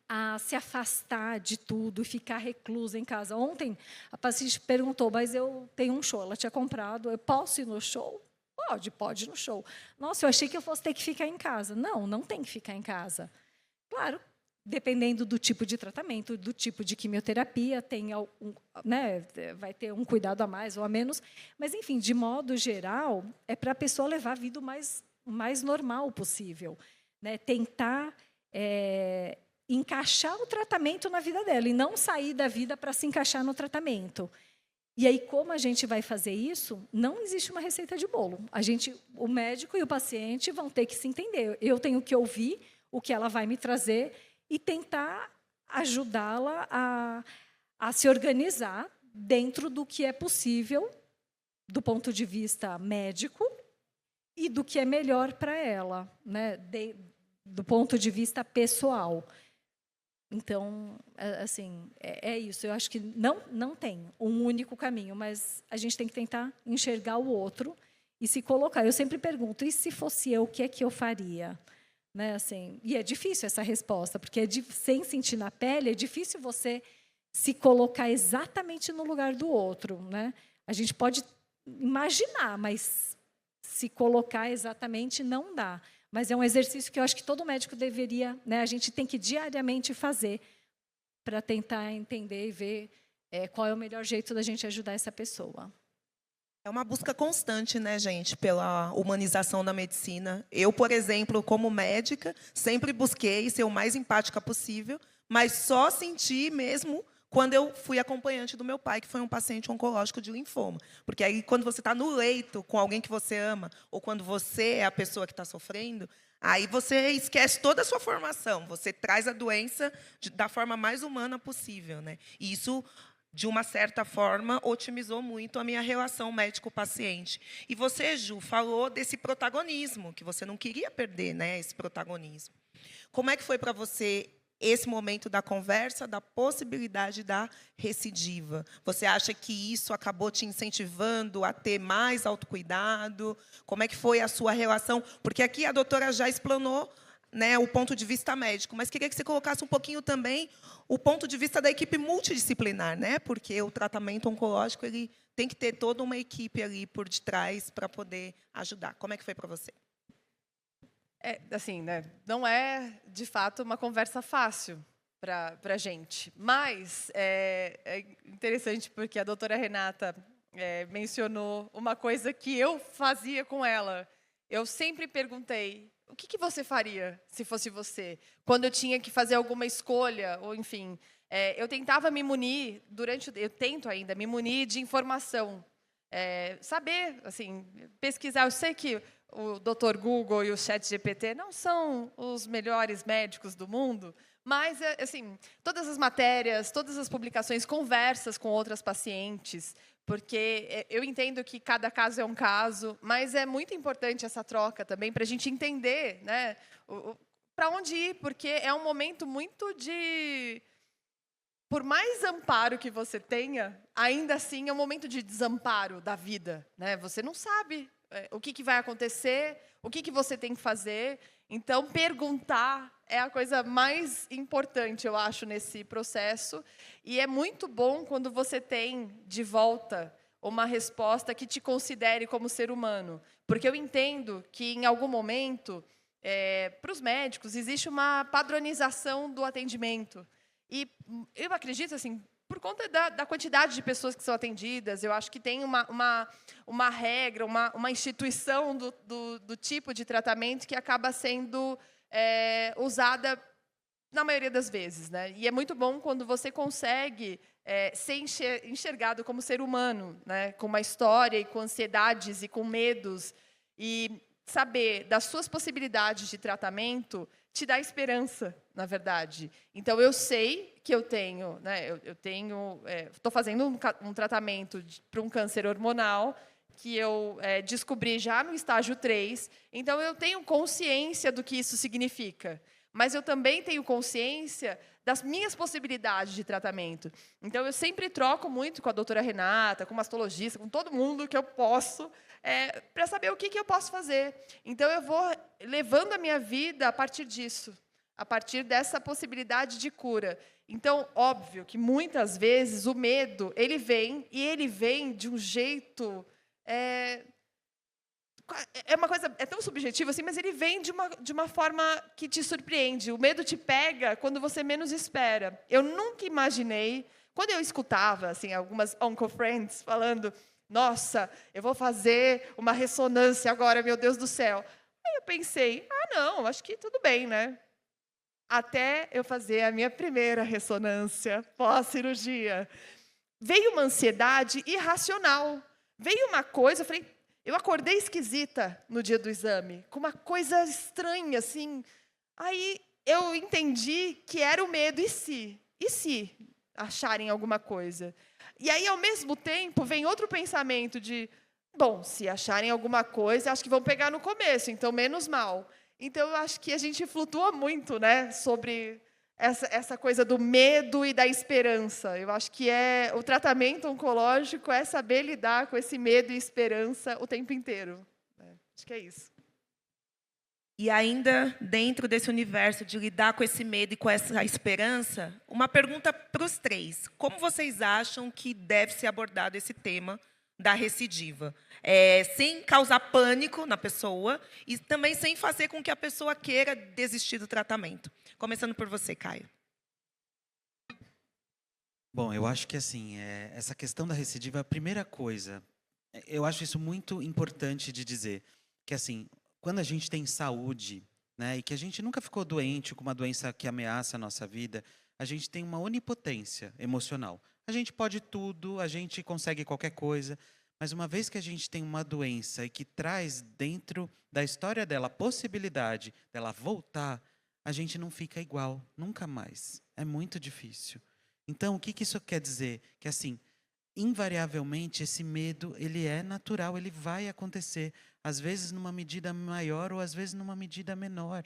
a se afastar de tudo e ficar reclusa em casa. Ontem, a paciente perguntou, mas eu tenho um show, ela tinha comprado, eu posso ir no show? Pode ir no show. Nossa, eu achei que eu fosse ter que ficar em casa. Não, não tem que ficar em casa. Claro, dependendo do tipo de tratamento, do tipo de quimioterapia, né, vai ter um cuidado a mais ou a menos, mas, enfim, de modo geral, é para a pessoa levar a vida o mais normal possível. Né? Tentar encaixar o tratamento na vida dela e não sair da vida para se encaixar no tratamento. E aí, como a gente vai fazer isso? Não existe uma receita de bolo. O médico e o paciente vão ter que se entender. Eu tenho que ouvir o que ela vai me trazer e tentar ajudá-la a se organizar dentro do que é possível, do ponto de vista médico, e do que é melhor para ela, né? Do ponto de vista pessoal. Então, assim, é isso. Eu acho que não tem um único caminho, mas a gente tem que tentar enxergar o outro e se colocar. Eu sempre pergunto, e se fosse eu, o que é que eu faria? Né, assim, e é difícil essa resposta, porque sem sentir na pele, é difícil você se colocar exatamente no lugar do outro. Né? A gente pode imaginar, mas se colocar exatamente não dá. Mas é um exercício que eu acho que todo médico deveria, né, a gente tem que diariamente fazer para tentar entender e ver qual é o melhor jeito da gente ajudar essa pessoa. É uma busca constante, né, gente, pela humanização da medicina. Eu, por exemplo, como médica, sempre busquei ser o mais empática possível, mas só senti mesmo quando eu fui acompanhante do meu pai, que foi um paciente oncológico de linfoma. Porque aí, quando você está no leito com alguém que você ama, ou quando você é a pessoa que está sofrendo, aí você esquece toda a sua formação. Você traz a doença da forma mais humana possível. Né? E isso, de uma certa forma, otimizou muito a minha relação médico-paciente. E você, Ju, falou desse protagonismo, que você não queria perder, né, esse protagonismo. Como é que foi para você esse momento da conversa, da possibilidade da recidiva? Você acha que isso acabou te incentivando a ter mais autocuidado? Como é que foi a sua relação? Porque aqui a doutora já explanou, né, o ponto de vista médico, mas queria que você colocasse um pouquinho também o ponto de vista da equipe multidisciplinar, né? Porque o tratamento oncológico ele tem que ter toda uma equipe ali por detrás para poder ajudar. Como é que foi para você? Assim, né, não é, de fato, uma conversa fácil para a gente. Mas é interessante porque a doutora Renata mencionou uma coisa que eu fazia com ela. Eu sempre perguntei, o que você faria se fosse você? Quando eu tinha que fazer alguma escolha, ou enfim, eu tentava me munir, eu tento ainda me munir de informação. saber, assim, pesquisar. Eu sei que o Dr. Google e o ChatGPT não são os melhores médicos do mundo, mas, assim, todas as matérias, todas as publicações, conversas com outras pacientes, porque eu entendo que cada caso é um caso, mas é muito importante essa troca também para a gente entender, né, para onde ir, porque é um momento muito de... Por mais amparo que você tenha, ainda assim é um momento de desamparo da vida, né? Você não sabe o que vai acontecer, o que você tem que fazer. Então, perguntar é a coisa mais importante, eu acho, nesse processo. E é muito bom quando você tem de volta uma resposta que te considere como ser humano. Porque eu entendo que, em algum momento, para os médicos, existe uma padronização do atendimento. E eu acredito, assim, por conta da quantidade de pessoas que são atendidas, eu acho que tem uma regra, uma instituição do tipo de tratamento que acaba sendo usada na maioria das vezes, né? E é muito bom quando você consegue ser enxergado como ser humano, né? Com uma história e com ansiedades e com medos. E saber das suas possibilidades de tratamento te dá esperança, na verdade. Então, eu sei que eu tenho, né, estou fazendo um tratamento para um câncer hormonal, que eu descobri já no estágio 3, então eu tenho consciência do que isso significa. Mas eu também tenho consciência das minhas possibilidades de tratamento. Então, eu sempre troco muito com a doutora Renata, com o mastologista, com todo mundo que eu posso, para saber o que eu posso fazer. Então, eu vou levando a minha vida a partir disso, a partir dessa possibilidade de cura. Então, óbvio que, muitas vezes, o medo, ele vem de um jeito... É uma coisa, é tão subjetiva assim, mas ele vem de uma forma que te surpreende. O medo te pega quando você menos espera. Eu nunca imaginei, quando eu escutava assim algumas onco-friends falando, nossa, eu vou fazer uma ressonância agora, meu Deus do céu. Aí eu pensei, não, acho que tudo bem, né? Até eu fazer a minha primeira ressonância pós-cirurgia. Veio uma ansiedade irracional. Veio uma coisa, eu falei, eu acordei esquisita no dia do exame, com uma coisa estranha, assim. Aí eu entendi que era o medo, e se? E se acharem alguma coisa? E aí, ao mesmo tempo, vem outro pensamento de, bom, se acharem alguma coisa, acho que vão pegar no começo, então menos mal. Então, eu acho que a gente flutua muito, né, sobre essa coisa do medo e da esperança. Eu acho que o tratamento oncológico é saber lidar com esse medo e esperança o tempo inteiro. Acho que é isso. E ainda dentro desse universo de lidar com esse medo e com essa esperança, uma pergunta para os três. Como vocês acham que deve ser abordado esse tema da recidiva? Sem causar pânico na pessoa e também sem fazer com que a pessoa queira desistir do tratamento. Começando por você, Caio. Bom, eu acho que assim, essa questão da recidiva, a primeira coisa, eu acho isso muito importante de dizer, que assim, quando a gente tem saúde, né, e que a gente nunca ficou doente com uma doença que ameaça a nossa vida, a gente tem uma onipotência emocional. A gente pode tudo, a gente consegue qualquer coisa, mas uma vez que a gente tem uma doença e que traz dentro da história dela a possibilidade dela voltar, a gente não fica igual, nunca mais. É muito difícil. Então, o que isso quer dizer? Que, assim, invariavelmente, esse medo, ele é natural, ele vai acontecer. Às vezes numa medida maior ou às vezes numa medida menor.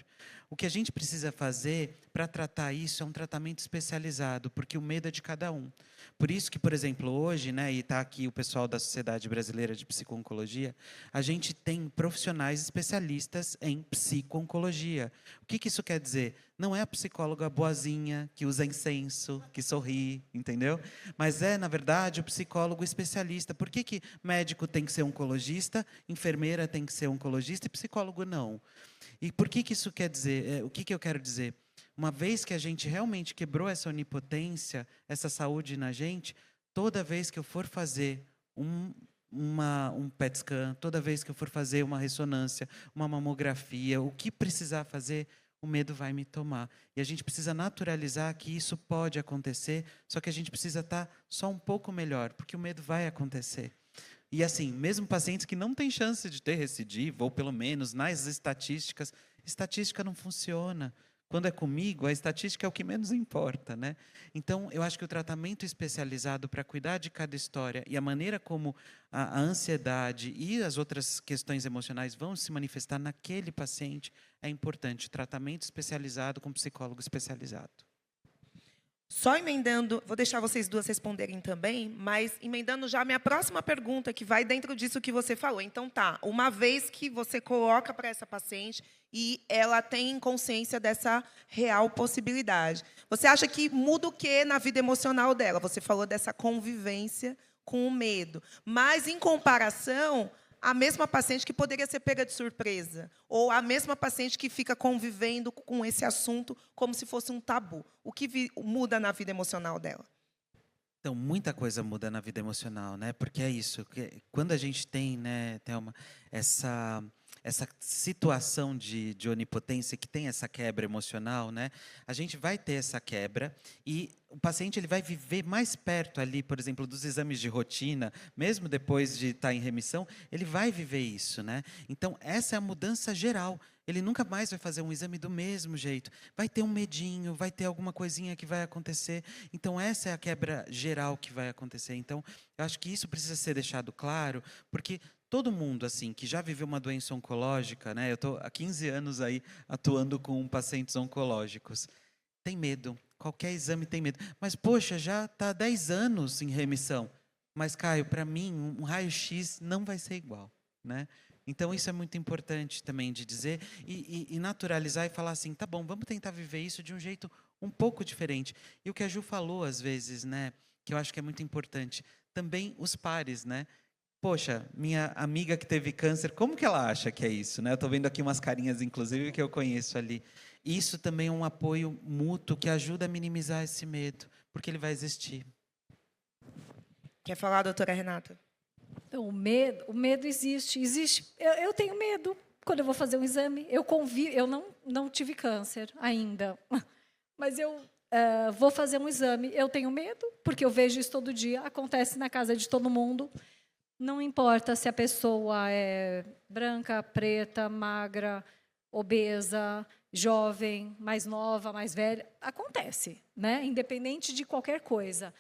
O que a gente precisa fazer para tratar isso é um tratamento especializado, porque o medo é de cada um. Por isso que, por exemplo, hoje, né, e está aqui o pessoal da Sociedade Brasileira de Psico-Oncologia, a gente tem profissionais especialistas em psico-oncologia. O que isso quer dizer? Não é a psicóloga boazinha, que usa incenso, que sorri, entendeu? Mas na verdade, o psicólogo especialista. Por que médico tem que ser oncologista, enfermeira tem que ser oncologista e psicólogo não? E por que isso quer dizer? O que eu quero dizer? Uma vez que a gente realmente quebrou essa onipotência, essa saúde na gente, toda vez que eu for fazer um PET scan, toda vez que eu for fazer uma ressonância, uma mamografia, o que precisar fazer, o medo vai me tomar. E a gente precisa naturalizar que isso pode acontecer, só que a gente precisa estar só um pouco melhor, porque o medo vai acontecer. E assim, mesmo pacientes que não têm chance de ter recidiva, ou pelo menos nas estatísticas, estatística não funciona. Quando é comigo, a estatística é o que menos importa, né? Então, eu acho que o tratamento especializado para cuidar de cada história e a maneira como a ansiedade e as outras questões emocionais vão se manifestar naquele paciente é importante. Tratamento especializado com psicólogo especializado. Só emendando, vou deixar vocês duas responderem também, mas emendando já a minha próxima pergunta, que vai dentro disso que você falou. Então, tá, uma vez que você coloca para essa paciente e ela tem consciência dessa real possibilidade, você acha que muda o quê na vida emocional dela? Você falou dessa convivência com o medo. Mas, em comparação, a mesma paciente que poderia ser pega de surpresa, ou a mesma paciente que fica convivendo com esse assunto como se fosse um tabu. O que muda na vida emocional dela? Então, muita coisa muda na vida emocional, né? Porque é isso, quando a gente tem, né, Thelma, essa situação de onipotência, que tem essa quebra emocional, né? A gente vai ter essa quebra e o paciente ele vai viver mais perto ali, por exemplo, dos exames de rotina, mesmo depois de estar em remissão, ele vai viver isso, né? Então, essa é a mudança geral. Ele nunca mais vai fazer um exame do mesmo jeito. Vai ter um medinho, vai ter alguma coisinha que vai acontecer. Então, essa é a quebra geral que vai acontecer. Então, eu acho que isso precisa ser deixado claro, porque todo mundo assim que já viveu uma doença oncológica, né? Eu estou há 15 anos aí atuando com pacientes oncológicos. Tem medo, qualquer exame tem medo. Mas, poxa, já está há 10 anos em remissão. Mas, Caio, para mim, um raio-x não vai ser igual, né? Então, isso é muito importante também de dizer e naturalizar e falar assim, tá bom, vamos tentar viver isso de um jeito um pouco diferente. E o que a Ju falou, às vezes, né, que eu acho que é muito importante, também os pares, né? Poxa, minha amiga que teve câncer, como que ela acha que é isso, né? Eu estou vendo aqui umas carinhas, inclusive, que eu conheço ali. Isso também é um apoio mútuo que ajuda a minimizar esse medo, porque ele vai existir. Quer falar, doutora Renata? Então, o medo existe. Eu tenho medo quando eu vou fazer um exame. Eu não tive câncer ainda, mas eu vou fazer um exame. Eu tenho medo, porque eu vejo isso todo dia, acontece na casa de todo mundo. Não importa se a pessoa é branca, preta, magra, obesa, jovem, mais nova, mais velha, acontece, né? Independente de qualquer coisa.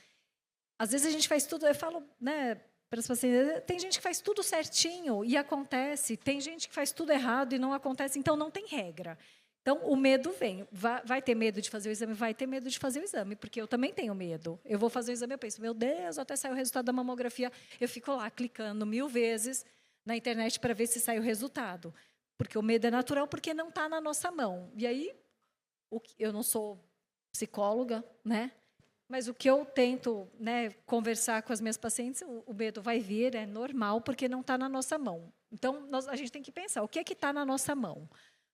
Às vezes a gente faz tudo, eu falo, né, para as pacientes, tem gente que faz tudo certinho e acontece, tem gente que faz tudo errado e não acontece, então não tem regra. Então, o medo vem. Vai ter medo de fazer o exame? Vai ter medo de fazer o exame, porque eu também tenho medo. Eu vou fazer o exame, eu penso, meu Deus, até sair o resultado da mamografia. Eu fico lá, clicando 1000 vezes na internet para ver se sai o resultado. Porque o medo é natural, porque não está na nossa mão. E aí, eu não sou psicóloga, né? Mas o que eu tento, né, conversar com as minhas pacientes, o medo vai vir, é normal, porque não está na nossa mão. Então, a gente tem que pensar, o que é que está na nossa mão?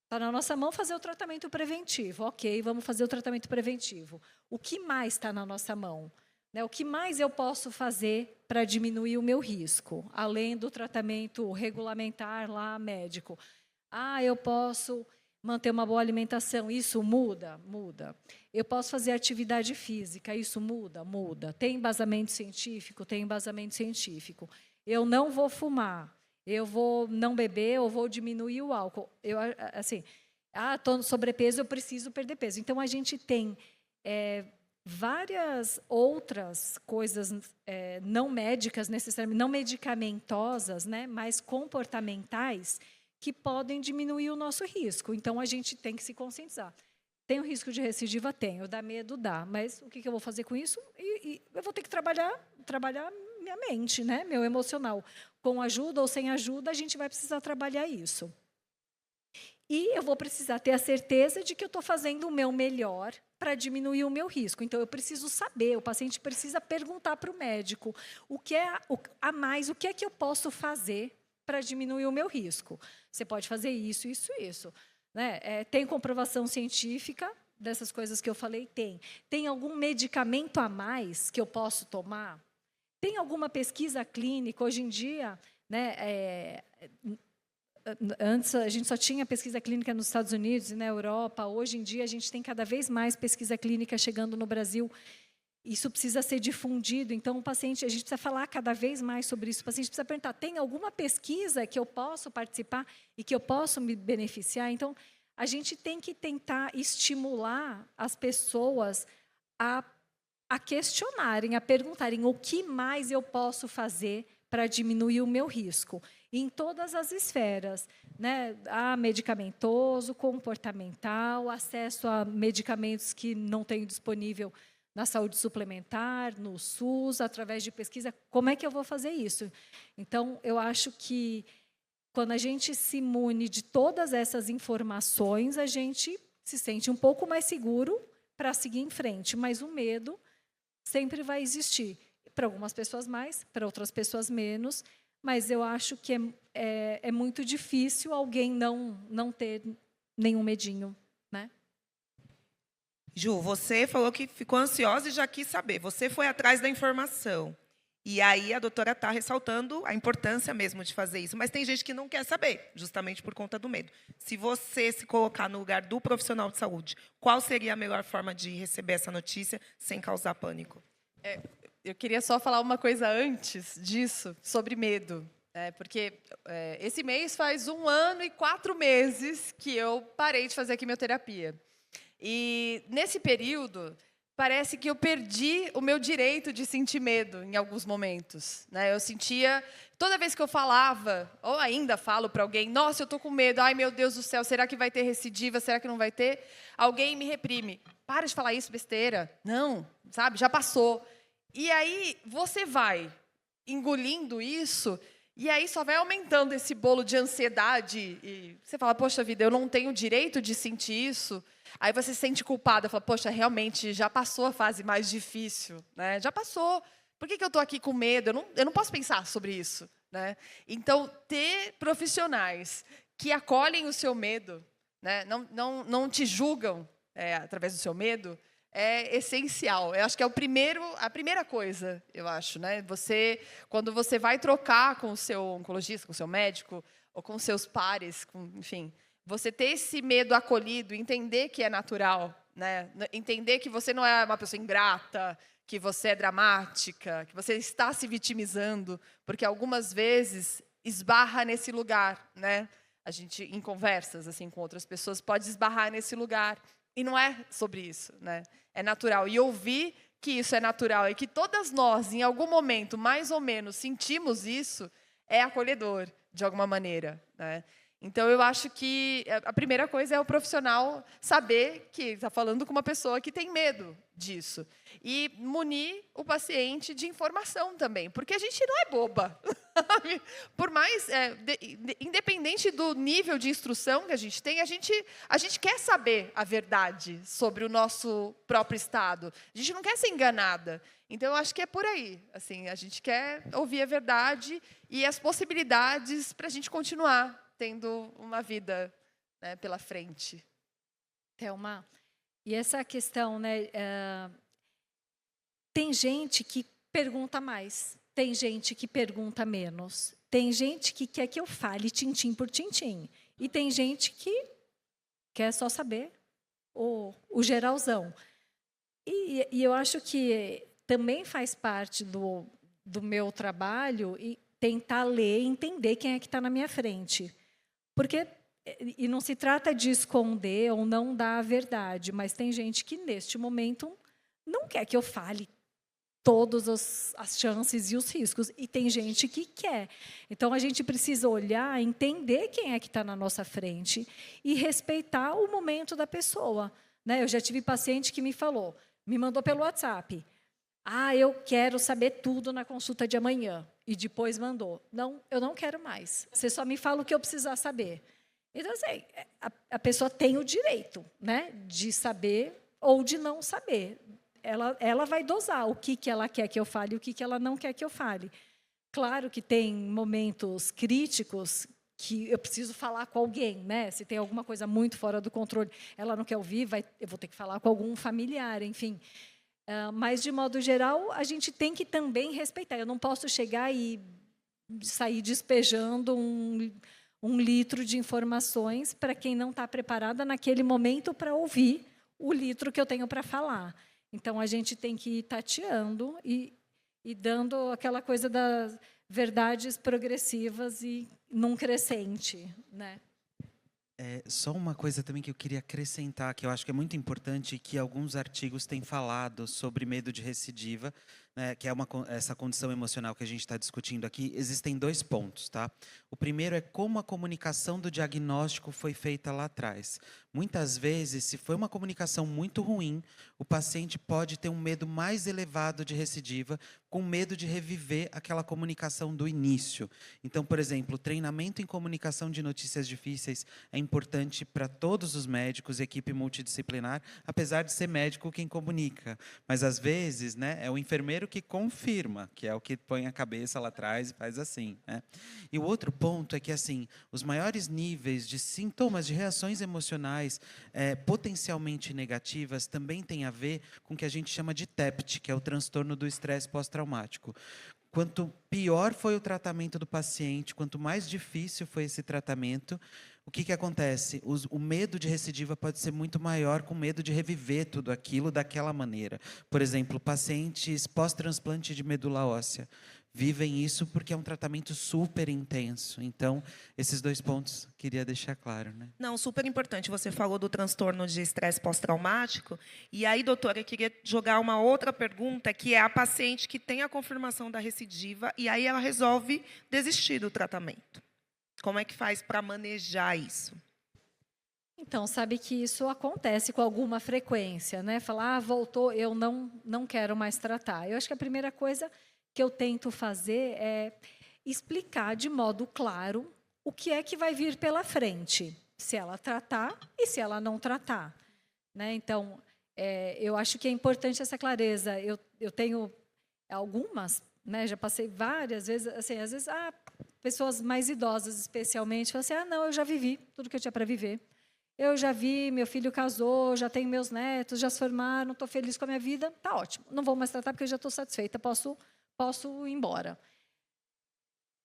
Está na nossa mão fazer o tratamento preventivo. Ok, vamos fazer o tratamento preventivo. O que mais está na nossa mão? Né, o que mais eu posso fazer para diminuir o meu risco? Além do tratamento regulamentar lá, médico. Eu posso manter uma boa alimentação. Isso muda? Muda. Eu posso fazer atividade física. Isso muda? Muda. Tem embasamento científico? Tem embasamento científico. Eu não várias eu vou não beber ou vou diminuir o álcool. Eu, assim, estou no sobrepeso, eu preciso perder peso. Então, a gente tem várias outras coisas não médicas, necessariamente, não medicamentosas, né, mas comportamentais, que podem diminuir o nosso risco. Então, a gente tem que se conscientizar. Tem o risco de recidiva? Tenho. Dá medo? Dá. Mas o que eu vou fazer com isso? Eu vou ter que trabalhar minha mente, né? Meu emocional. Com ajuda ou sem ajuda, a gente vai precisar trabalhar isso. E eu vou precisar ter a certeza de que eu estou fazendo o meu melhor para diminuir o meu risco. Então, eu preciso saber, o paciente precisa perguntar para o médico o que é a mais, o que é que eu posso fazer para diminuir o meu risco. Você pode fazer isso, isso, isso. Né? Tem comprovação científica dessas coisas que eu falei? Tem. Tem algum medicamento a mais que eu posso tomar? Tem alguma pesquisa clínica? Hoje em dia, né, antes a gente só tinha pesquisa clínica nos Estados Unidos e na Europa. Hoje em dia, a gente tem cada vez mais pesquisa clínica chegando no Brasil. Isso precisa ser difundido. Então, o paciente, a gente precisa falar cada vez mais sobre isso. O paciente precisa perguntar: tem alguma pesquisa que eu posso participar e que eu posso me beneficiar? Então, a gente tem que tentar estimular as pessoas a questionarem, a perguntarem o que mais eu posso fazer para diminuir o meu risco, em todas as esferas, né? Medicamentoso, comportamental, acesso a medicamentos que não tenho disponível na saúde suplementar, no SUS, através de pesquisa. Como é que eu vou fazer isso? Então, eu acho que quando a gente se imune de todas essas informações, a gente se sente um pouco mais seguro para seguir em frente, mas o medo sempre vai existir. Para algumas pessoas mais, para outras pessoas menos, mas eu acho que é muito difícil alguém não ter nenhum medinho, né? Ju, você falou que ficou ansiosa e já quis saber. Você foi atrás da informação. E aí a doutora está ressaltando a importância mesmo de fazer isso. Mas tem gente que não quer saber, justamente por conta do medo. Se você se colocar no lugar do profissional de saúde, qual seria a melhor forma de receber essa notícia sem causar pânico? Eu queria só falar uma coisa antes disso, sobre medo. Porque esse mês faz 1 ano e 4 meses que eu parei de fazer quimioterapia. E, nesse período, parece que eu perdi o meu direito de sentir medo em alguns momentos, né? Eu sentia, toda vez que eu falava, ou ainda falo para alguém: nossa, eu estou com medo, ai, meu Deus do céu, será que vai ter recidiva, será que não vai ter? Alguém me reprime: para de falar isso, besteira. Não, sabe, já passou. E aí você vai engolindo isso, e aí só vai aumentando esse bolo de ansiedade. E você fala: poxa vida, eu não tenho o direito de sentir isso. Aí você se sente culpada, fala: poxa, realmente já passou a fase mais difícil, né? Já passou. Por que eu estou aqui com medo? Eu não posso pensar sobre isso, né? Então, ter profissionais que acolhem o seu medo, né? Não te julgam através do seu medo, é essencial. Eu acho que é a primeira coisa, eu acho, né? Quando você vai trocar com o seu oncologista, com o seu médico, ou com seus pares, enfim, você ter esse medo acolhido, entender que é natural, né? Entender que você não é uma pessoa ingrata, que você é dramática, que você está se vitimizando, porque algumas vezes esbarra nesse lugar, né? A gente, em conversas assim com outras pessoas, pode esbarrar nesse lugar. E não é sobre isso, né? É natural. E ouvir que isso é natural e que todas nós, em algum momento, mais ou menos, sentimos isso, é acolhedor, de alguma maneira, né? Então, eu acho que a primeira coisa é o profissional saber que está falando com uma pessoa que tem medo disso. E munir o paciente de informação também, porque a gente não é boba. Por mais, independente do nível de instrução que a gente tem, a gente quer saber a verdade sobre o nosso próprio estado. A gente não quer ser enganada. Então, eu acho que é por aí. Assim, a gente quer ouvir a verdade e as possibilidades para a gente continuar tendo uma vida, né, pela frente. Thelma, e essa questão, né? Tem gente que pergunta mais, tem gente que pergunta menos, tem gente que quer que eu fale tintim por tintim, e tem gente que quer só saber o geralzão. E eu acho que também faz parte do meu trabalho e tentar ler e entender quem é que está na minha frente. Porque, e não se trata de esconder ou não dar a verdade, mas tem gente que, neste momento, não quer que eu fale todas as chances e os riscos, e tem gente que quer. Então, a gente precisa olhar, entender quem é que está na nossa frente e respeitar o momento da pessoa, né? Eu já tive paciente que me mandou pelo WhatsApp: eu quero saber tudo na consulta de amanhã. E depois mandou: não, eu não quero mais. Você só me fala o que eu precisar saber. Então, assim, a pessoa tem o direito, né, de saber ou de não saber. Ela vai dosar o que ela quer que eu fale e o que ela não quer que eu fale. Claro que tem momentos críticos que eu preciso falar com alguém, né? Se tem alguma coisa muito fora do controle, ela não quer ouvir, eu vou ter que falar com algum familiar, enfim. Mas, de modo geral, a gente tem que também respeitar. Eu não posso chegar e sair despejando um litro de informações para quem não está preparada naquele momento para ouvir o litro que eu tenho para falar. Então, a gente tem que ir tateando e dando aquela coisa das verdades progressivas e num crescente, né? Só uma coisa também que eu queria acrescentar, que eu acho que é muito importante, que alguns artigos têm falado sobre medo de recidiva, né, que é essa condição emocional que a gente está discutindo aqui. Existem 2 pontos, tá? O primeiro é como a comunicação do diagnóstico foi feita lá atrás. Muitas vezes, se foi uma comunicação muito ruim, o paciente pode ter um medo mais elevado de recidiva, com medo de reviver aquela comunicação do início. Então, por exemplo, o treinamento em comunicação de notícias difíceis é importante para todos os médicos, equipe multidisciplinar, apesar de ser médico quem comunica. Mas, às vezes, né, é o enfermeiro que confirma, que é o que põe a cabeça lá atrás e faz assim, né? E o outro ponto é que, assim, os maiores níveis de sintomas, de reações emocionais potencialmente negativas também têm a ver com o que a gente chama de TEPT, que é o transtorno do estresse pós-traumático. Quanto pior foi o tratamento do paciente, quanto mais difícil foi esse tratamento, o que acontece? O medo de recidiva pode ser muito maior, com medo de reviver tudo aquilo daquela maneira. Por exemplo, pacientes pós-transplante de medula óssea vivem isso porque é um tratamento super intenso. Então, esses 2 pontos queria deixar claro, né? Não, super importante. Você falou do transtorno de estresse pós-traumático. E aí, doutora, eu queria jogar uma outra pergunta, que é a paciente que tem a confirmação da recidiva e aí ela resolve desistir do tratamento. Como é que faz para manejar isso? Então, sabe que isso acontece com alguma frequência, né? Falar, voltou, eu não quero mais tratar. Eu acho que a primeira coisa que eu tento fazer é explicar de modo claro o que é que vai vir pela frente, se ela tratar e se ela não tratar, né? Então, eu acho que é importante essa clareza. Eu tenho algumas, né? Já passei várias vezes, assim, às vezes, pessoas mais idosas, especialmente, falam assim, não, eu já vivi tudo que eu tinha para viver. Eu já vi, meu filho casou, já tenho meus netos, já se formaram, estou feliz com a minha vida, tá ótimo. Não vou mais tratar porque eu já estou satisfeita, posso ir embora.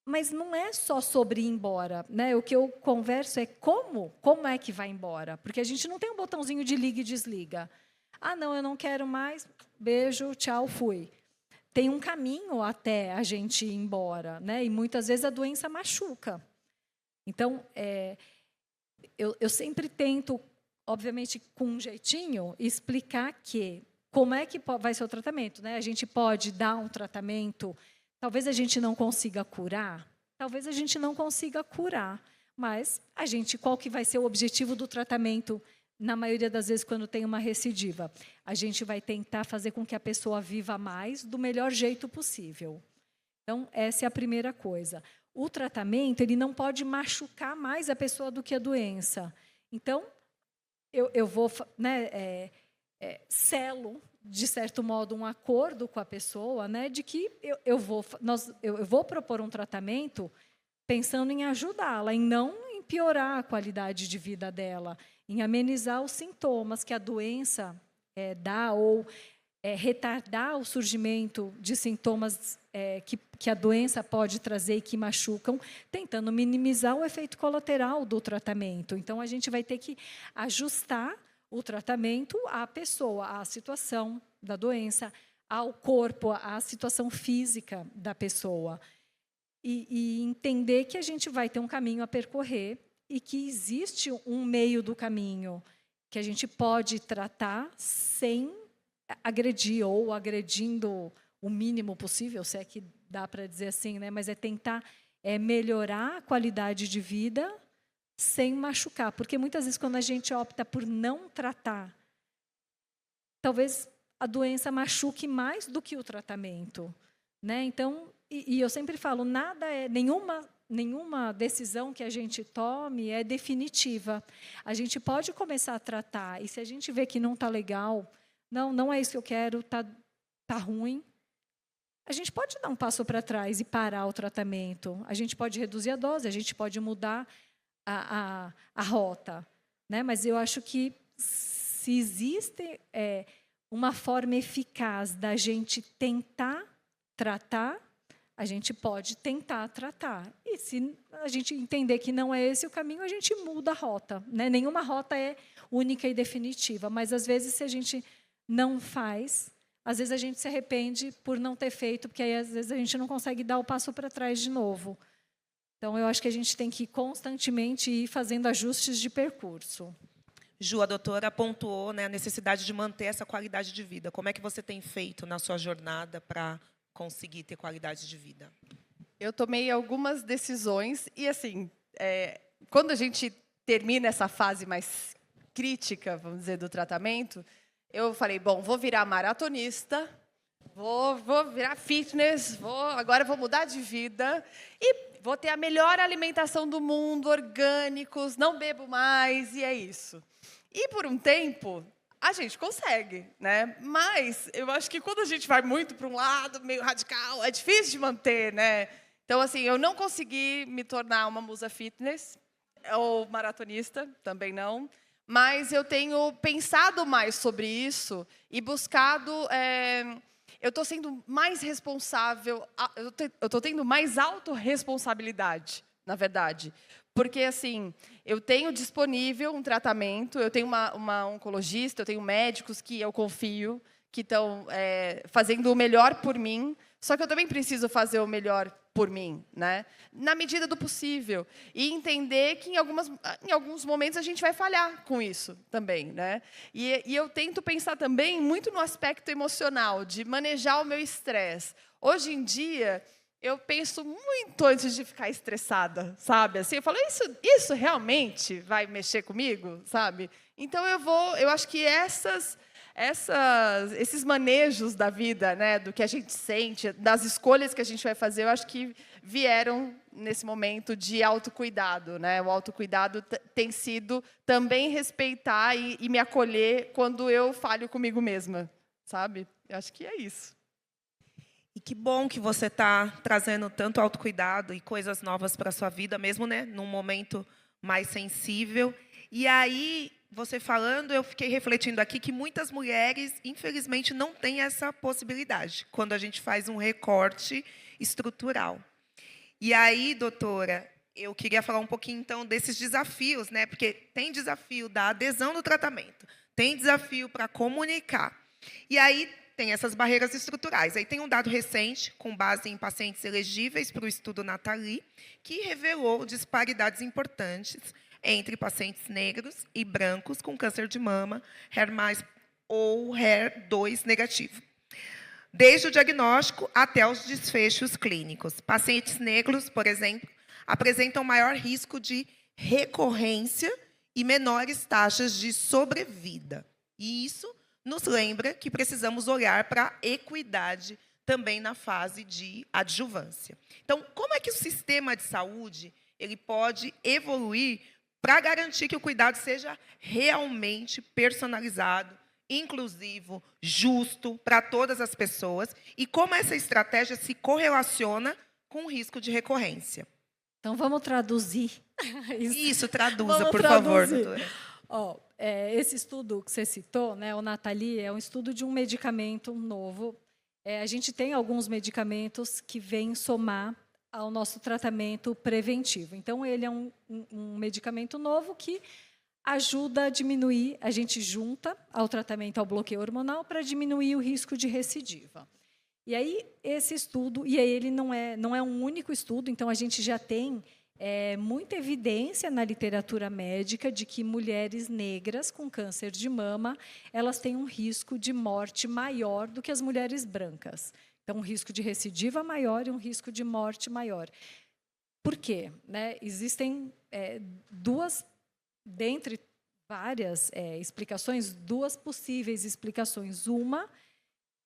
Mas não é só sobre ir embora, né? O que eu converso é como é que vai embora. Porque a gente não tem um botãozinho de liga e desliga. Não, eu não quero mais, beijo, tchau, fui. Tem um caminho até a gente ir embora, né? E muitas vezes a doença machuca. Então, eu sempre tento, obviamente, com um jeitinho, explicar que como é que vai ser o tratamento, né? A gente pode dar um tratamento, talvez a gente não consiga curar, mas qual que vai ser o objetivo do tratamento? Na maioria das vezes, quando tem uma recidiva, a gente vai tentar fazer com que a pessoa viva mais do melhor jeito possível. Então, essa é a primeira coisa. O tratamento, ele não pode machucar mais a pessoa do que a doença. Então, eu vou, né, selo, de certo modo, um acordo com a pessoa, né, de que eu vou propor um tratamento pensando em ajudá-la, em não piorar a qualidade de vida dela, em amenizar os sintomas que a doença dá ou retardar o surgimento de sintomas que a doença pode trazer e que machucam, tentando minimizar o efeito colateral do tratamento. Então, a gente vai ter que ajustar o tratamento à pessoa, à situação da doença, ao corpo, à situação física da pessoa. E entender que a gente vai ter um caminho a percorrer e que existe um meio do caminho que a gente pode tratar sem agredir ou agredindo o mínimo possível, se é que dá para dizer assim, né? Mas é tentar melhorar a qualidade de vida sem machucar. Porque muitas vezes, quando a gente opta por não tratar, talvez a doença machuque mais do que o tratamento, né? Então, e eu sempre falo, nenhuma decisão que a gente tome é definitiva. A gente pode começar a tratar, e se a gente vê que não está legal, não é isso que eu quero, tá ruim, a gente pode dar um passo para trás e parar o tratamento. A gente pode reduzir a dose, a gente pode mudar a rota, né? Mas eu acho que se existe uma forma eficaz da gente tentar tratar, a gente pode tentar tratar. E se a gente entender que não é esse o caminho, a gente muda a rota, né? Nenhuma rota é única e definitiva, mas às vezes se a gente não faz. Às vezes a gente se arrepende por não ter feito, porque aí às vezes a gente não consegue dar o passo para trás de novo. Então, eu acho que a gente tem que constantemente ir fazendo ajustes de percurso. Ju, a doutora pontuou, né, a necessidade de manter essa qualidade de vida. Como é que você tem feito na sua jornada para conseguir ter qualidade de vida? Eu tomei algumas decisões e, assim, quando a gente termina essa fase mais crítica, vamos dizer, do tratamento, eu falei, bom, vou virar maratonista, vou virar fitness, agora vou mudar de vida e vou ter a melhor alimentação do mundo, orgânicos, não bebo mais, e é isso. E, por um tempo, a gente consegue, né? Mas eu acho que quando a gente vai muito para um lado meio radical, é difícil de manter, né? Então, assim, eu não consegui me tornar uma musa fitness, ou maratonista, também não. Mas eu tenho pensado mais sobre isso e buscado... eu estou sendo mais responsável, eu estou tendo mais autorresponsabilidade, na verdade. Porque, assim, eu tenho disponível um tratamento, eu tenho uma oncologista, eu tenho médicos que eu confio, que estão fazendo o melhor por mim, só que eu também preciso fazer o melhor por mim, né? Na medida do possível. E entender que em alguns momentos a gente vai falhar com isso também, né? E eu tento pensar também muito no aspecto emocional, de manejar o meu estresse. Hoje em dia, eu penso muito antes de ficar estressada, sabe? Assim, eu falo, isso realmente vai mexer comigo, sabe? Então, eu acho que esses manejos da vida, né, do que a gente sente, das escolhas que a gente vai fazer, eu acho que vieram nesse momento de autocuidado, né? O autocuidado tem sido também respeitar e me acolher quando eu falho comigo mesma, sabe? Eu acho que é isso. E que bom que você está trazendo tanto autocuidado e coisas novas para a sua vida, mesmo, né, num momento mais sensível. E aí, você falando, eu fiquei refletindo aqui que muitas mulheres, infelizmente, não têm essa possibilidade, quando a gente faz um recorte estrutural. E aí, doutora, eu queria falar um pouquinho, então, desses desafios, né? Porque tem desafio da adesão do tratamento, tem desafio para comunicar. E aí, tem essas barreiras estruturais. Aí tem um dado recente, com base em pacientes elegíveis para o estudo Nathalie, que revelou disparidades importantes entre pacientes negros e brancos com câncer de mama, HER+ ou HER2 negativo. Desde o diagnóstico até os desfechos clínicos. Pacientes negros, por exemplo, apresentam maior risco de recorrência e menores taxas de sobrevida. E isso nos lembra que precisamos olhar para a equidade também na fase de adjuvância. Então, como é que o sistema de saúde ele pode evoluir para garantir que o cuidado seja realmente personalizado, inclusivo, justo para todas as pessoas, e como essa estratégia se correlaciona com o risco de recorrência? Então, vamos traduzir. Isso, traduza, por favor, doutora. Esse estudo que você citou, né, o Nathalie, é um estudo de um medicamento novo. A gente tem alguns medicamentos que vêm somar ao nosso tratamento preventivo. Então, ele é um medicamento novo que ajuda a diminuir, a gente junta ao tratamento, ao bloqueio hormonal, para diminuir o risco de recidiva. E aí, esse estudo, e aí ele não é um único estudo, então a gente já tem muita evidência na literatura médica de que mulheres negras com câncer de mama, elas têm um risco de morte maior do que as mulheres brancas. Então, um risco de recidiva maior e um risco de morte maior. Por quê? Né? Existem dentre várias explicações, duas possíveis explicações. Uma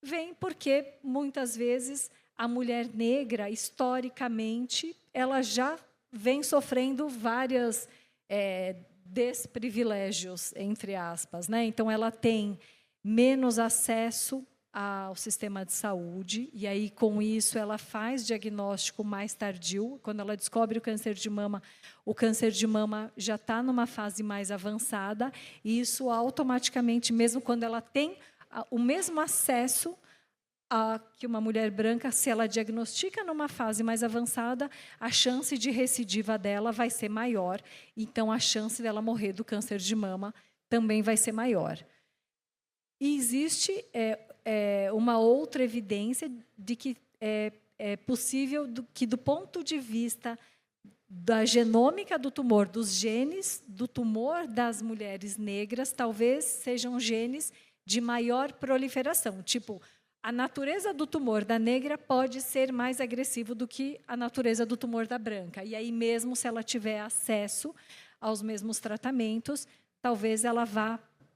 vem porque, muitas vezes, a mulher negra, historicamente, ela já vem sofrendo vários desprivilégios, entre aspas, né? Então, ela tem menos acesso ao sistema de saúde, e aí, com isso, ela faz diagnóstico mais tardio. Quando ela descobre o câncer de mama já está numa fase mais avançada, e isso automaticamente, mesmo quando ela tem o mesmo acesso que uma mulher branca, se ela diagnostica numa fase mais avançada, a chance de recidiva dela vai ser maior, então a chance dela morrer do câncer de mama também vai ser maior. E existe uma outra evidência de que é possível que, do ponto de vista da genômica do tumor, dos genes do tumor das mulheres negras, talvez sejam genes de maior proliferação. Tipo, a natureza do tumor da negra pode ser mais agressivo do que a natureza do tumor da branca. E aí, mesmo se ela tiver acesso aos mesmos tratamentos, talvez ela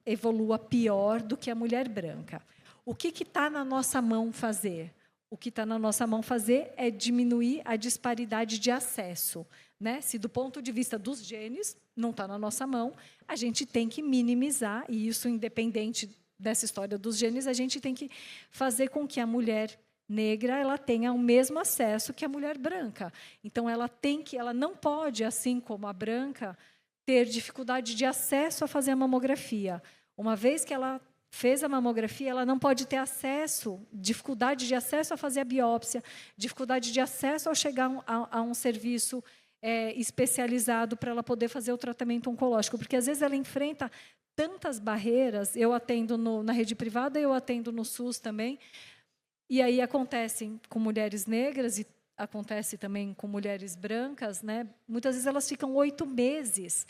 evolua pior do que a mulher branca. O que está na nossa mão fazer? O que está na nossa mão fazer é diminuir a disparidade de acesso. Né? Se do ponto de vista dos genes não está na nossa mão, a gente tem que minimizar, e isso independente dessa história dos genes, a gente tem que fazer com que a mulher negra ela tenha o mesmo acesso que a mulher branca. Então, ela não pode, assim como a branca, ter dificuldade de acesso a fazer a mamografia. Uma vez que ela fez a mamografia, ela não pode ter dificuldade de acesso a fazer a biópsia, dificuldade de acesso ao chegar a um serviço especializado para ela poder fazer o tratamento oncológico, porque às vezes ela enfrenta tantas barreiras. Eu atendo na rede privada, eu atendo no SUS também, e aí acontecem com mulheres negras e acontece também com mulheres brancas, né? Muitas vezes elas ficam 8 meses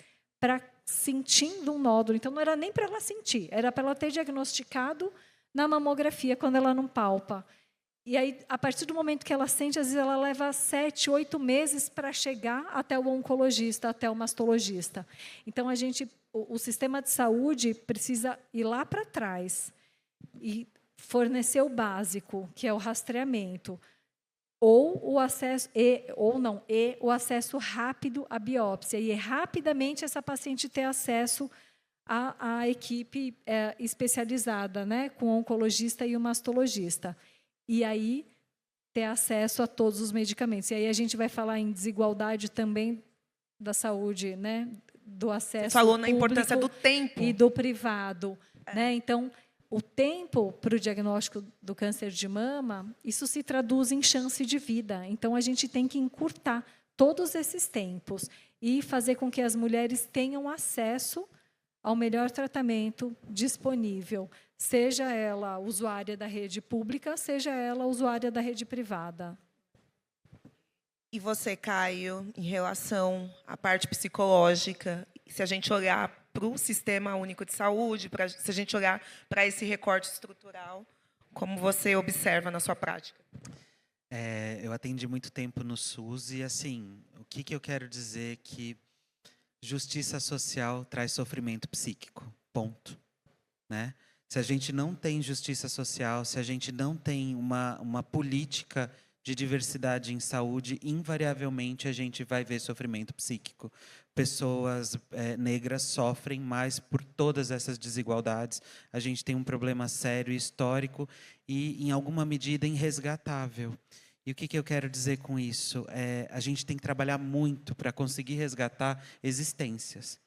sentindo um nódulo. Então, não era nem para ela sentir, era para ela ter diagnosticado na mamografia, quando ela não palpa. E aí, a partir do momento que ela sente, às vezes ela leva 7, 8 meses para chegar até o oncologista, até o mastologista. Então, o sistema de saúde precisa ir lá para trás e fornecer o básico, que é o rastreamento, ou o acesso o acesso rápido à biópsia, e rapidamente essa paciente ter acesso à equipe especializada, né, com o oncologista e o mastologista. E aí ter acesso a todos os medicamentos. E aí a gente vai falar em desigualdade também da saúde, né, do acesso. Você falou na importância do tempo e do privado, né? Então, o tempo para o diagnóstico do câncer de mama, isso se traduz em chance de vida. Então, a gente tem que encurtar todos esses tempos e fazer com que as mulheres tenham acesso ao melhor tratamento disponível, seja ela usuária da rede pública, seja ela usuária da rede privada. E você, Caio, em relação à parte psicológica, se a gente olhar para o Sistema Único de Saúde, se a gente olhar para esse recorte estrutural, como você observa na sua prática? Eu atendi muito tempo no SUS e, assim, o que eu quero dizer que justiça social traz sofrimento psíquico, ponto. Né? Se a gente não tem justiça social, se a gente não tem uma política de diversidade em saúde, invariavelmente a gente vai ver sofrimento psíquico. Pessoas negras sofrem mais por todas essas desigualdades. A gente tem um problema sério, histórico e, em alguma medida, irresgatável. E o que eu quero dizer com isso? A gente tem que trabalhar muito para conseguir resgatar existências.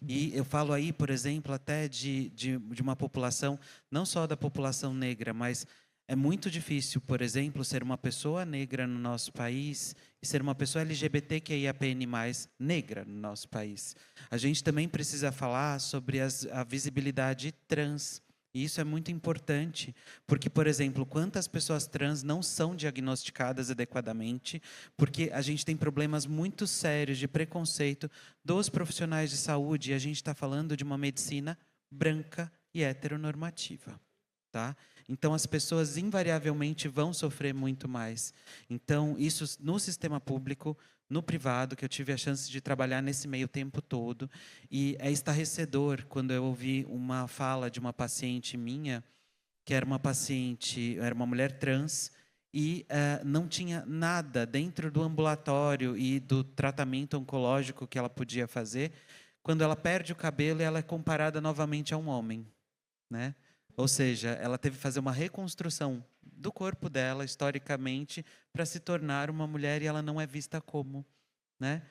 E eu falo aí, por exemplo, até de uma população, não só da população negra, mas é muito difícil, por exemplo, ser uma pessoa negra no nosso país e ser uma pessoa LGBTQIAPN+, negra no nosso país. A gente também precisa falar sobre a visibilidade trans. E isso é muito importante, porque, por exemplo, quantas pessoas trans não são diagnosticadas adequadamente, porque a gente tem problemas muito sérios de preconceito dos profissionais de saúde, e a gente está falando de uma medicina branca e heteronormativa. Tá? Então, as pessoas invariavelmente vão sofrer muito mais. Então, isso no sistema público, no privado, que eu tive a chance de trabalhar nesse meio tempo todo, e é estarrecedor quando eu ouvi uma fala de uma paciente minha, que era uma mulher trans, e não tinha nada dentro do ambulatório e do tratamento oncológico que ela podia fazer. Quando ela perde o cabelo, ela é comparada novamente a um homem, né? Ou seja, ela teve que fazer uma reconstrução do corpo dela, historicamente, para se tornar uma mulher, e ela não é vista como. Né?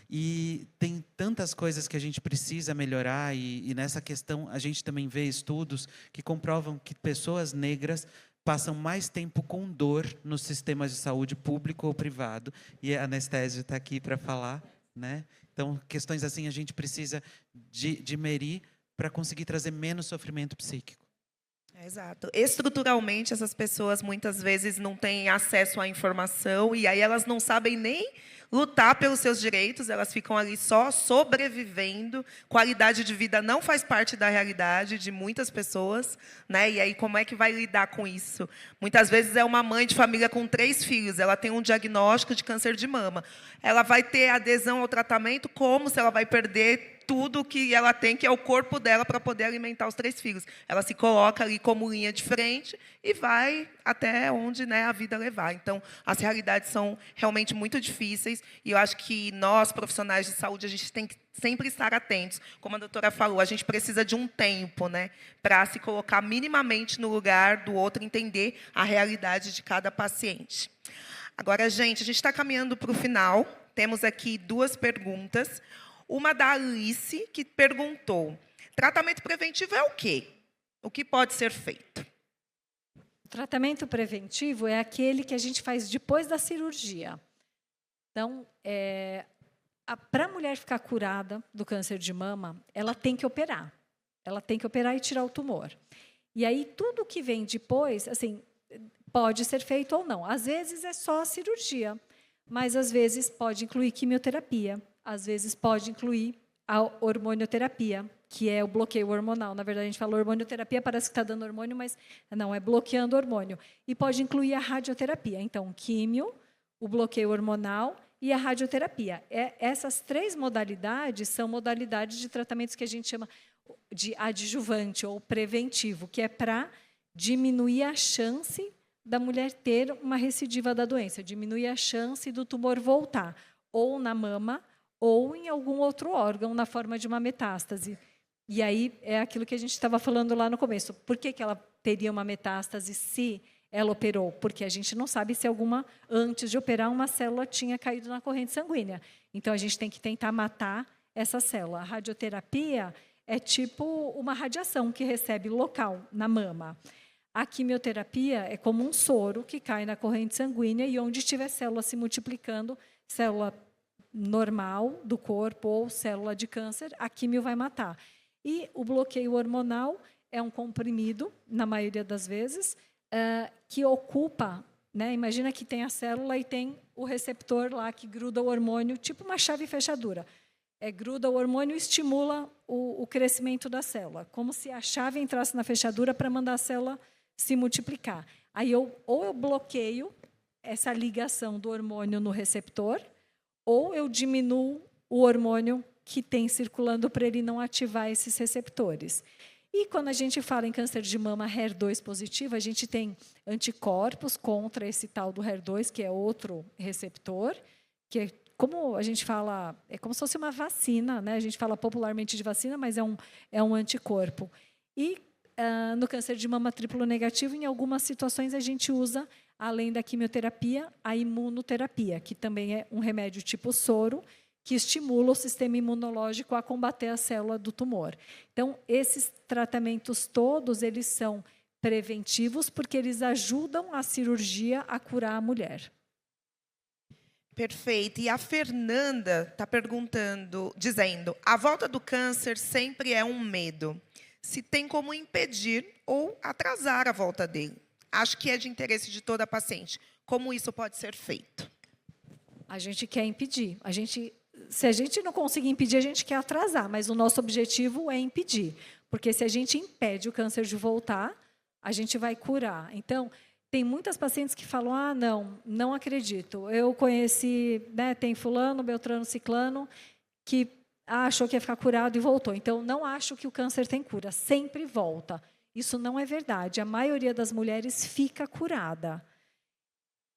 E tem tantas coisas que a gente precisa melhorar, e nessa questão a gente também vê estudos que comprovam que pessoas negras passam mais tempo com dor nos sistemas de saúde público ou privado, e a Anestésio está aqui para falar. Né? Então, questões assim a gente precisa de merir para conseguir trazer menos sofrimento psíquico. Exato. Estruturalmente, essas pessoas muitas vezes não têm acesso à informação e aí elas não sabem nem lutar pelos seus direitos, elas ficam ali só sobrevivendo. Qualidade de vida não faz parte da realidade de muitas pessoas, né? E aí como é que vai lidar com isso? Muitas vezes é uma mãe de família com 3 filhos, ela tem um diagnóstico de câncer de mama. Ela vai ter adesão ao tratamento como se ela vai perder tudo que ela tem, que é o corpo dela, para poder alimentar os 3 filhos. Ela se coloca ali como linha de frente e vai até onde, né, a vida levar. Então, as realidades são realmente muito difíceis e eu acho que nós, profissionais de saúde, a gente tem que sempre estar atentos. Como a doutora falou, a gente precisa de um tempo, né, para se colocar minimamente no lugar do outro, entender a realidade de cada paciente. Agora, gente, a gente está caminhando para o final. Temos aqui 2 perguntas. Uma da Alice, que perguntou: tratamento preventivo é o quê? O que pode ser feito? O tratamento preventivo é aquele que a gente faz depois da cirurgia. Então, para a mulher ficar curada do câncer de mama, ela tem que operar. Ela tem que operar e tirar o tumor. E aí, tudo que vem depois, assim, pode ser feito ou não. Às vezes é só a cirurgia, mas às vezes pode incluir quimioterapia. Às vezes pode incluir a hormonioterapia, que é o bloqueio hormonal. Na verdade, a gente fala hormonioterapia, parece que está dando hormônio, mas não, é bloqueando o hormônio. E pode incluir a radioterapia. Então, químio, o bloqueio hormonal e a radioterapia. Essas 3 modalidades são modalidades de tratamentos que a gente chama de adjuvante ou preventivo, que é para diminuir a chance da mulher ter uma recidiva da doença, diminuir a chance do tumor voltar, ou na mama, ou em algum outro órgão, na forma de uma metástase. E aí é aquilo que a gente estava falando lá no começo. Por que ela teria uma metástase se ela operou? Porque a gente não sabe se antes de operar, uma célula tinha caído na corrente sanguínea. Então, a gente tem que tentar matar essa célula. A radioterapia é tipo uma radiação que recebe local, na mama. A quimioterapia é como um soro que cai na corrente sanguínea e onde tiver célula se multiplicando, célula normal do corpo ou célula de câncer, a quimio vai matar. E o bloqueio hormonal é um comprimido, na maioria das vezes, que ocupa, né? Imagina que tem a célula e tem o receptor lá que gruda o hormônio, tipo uma chave fechadura. Gruda o hormônio e estimula o crescimento da célula, como se a chave entrasse na fechadura para mandar a célula se multiplicar. Aí ou eu bloqueio essa ligação do hormônio no receptor, ou eu diminuo o hormônio que tem circulando para ele não ativar esses receptores. E quando a gente fala em câncer de mama HER2 positivo, a gente tem anticorpos contra esse tal do HER2, que é outro receptor, que é, como a gente fala, é como se fosse uma vacina, né? A gente fala popularmente de vacina, mas é um anticorpo. E no câncer de mama triplo negativo, em algumas situações, a gente usa, além da quimioterapia, a imunoterapia, que também é um remédio tipo soro, que estimula o sistema imunológico a combater a célula do tumor. Então, esses tratamentos todos, eles são preventivos, porque eles ajudam a cirurgia a curar a mulher. Perfeito. E a Fernanda está perguntando, dizendo: a volta do câncer sempre é um medo. Se tem como impedir ou atrasar a volta dele. Acho que é de interesse de toda paciente. Como isso pode ser feito? A gente quer impedir. Se a gente não conseguir impedir, a gente quer atrasar, mas o nosso objetivo é impedir. Porque se a gente impede o câncer de voltar, a gente vai curar. Então, tem muitas pacientes que falam: não acredito. Eu conheci, né, tem fulano, beltrano, ciclano, que achou que ia ficar curado e voltou. Então, não acho que o câncer tem cura, sempre volta. Isso não é verdade. A maioria das mulheres fica curada.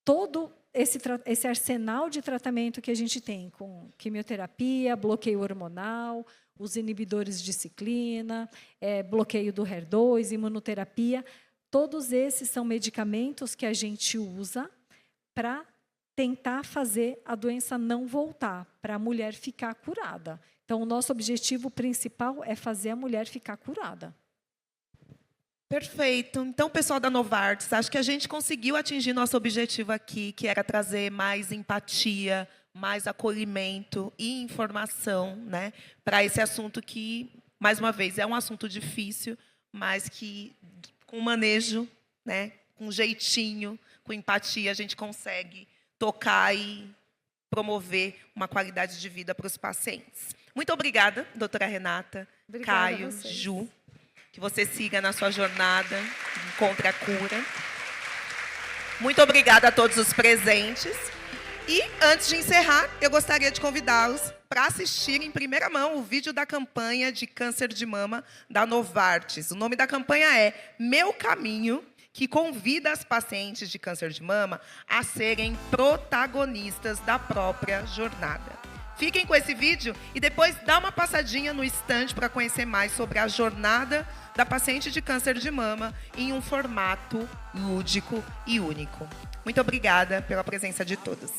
Todo esse arsenal de tratamento que a gente tem, com quimioterapia, bloqueio hormonal, os inibidores de ciclina, bloqueio do HER2, imunoterapia, todos esses são medicamentos que a gente usa para tentar fazer a doença não voltar, para a mulher ficar curada. Então, o nosso objetivo principal é fazer a mulher ficar curada. Perfeito. Então, pessoal da Novartis, acho que a gente conseguiu atingir nosso objetivo aqui, que era trazer mais empatia, mais acolhimento e informação, né, para esse assunto que, mais uma vez, é um assunto difícil, mas que, com manejo, né, com jeitinho, com empatia, a gente consegue tocar e promover uma qualidade de vida para os pacientes. Muito obrigada, doutora Renata, Obrigada Caio, a vocês. Ju. Que você siga na sua jornada, encontre a cura. Muito obrigada a todos os presentes. E, antes de encerrar, eu gostaria de convidá-los para assistir em primeira mão o vídeo da campanha de câncer de mama da Novartis. O nome da campanha é Meu Caminho, que convida as pacientes de câncer de mama a serem protagonistas da própria jornada. Fiquem com esse vídeo e depois dá uma passadinha no stand para conhecer mais sobre a jornada da paciente de câncer de mama em um formato lúdico e único. Muito obrigada pela presença de todos.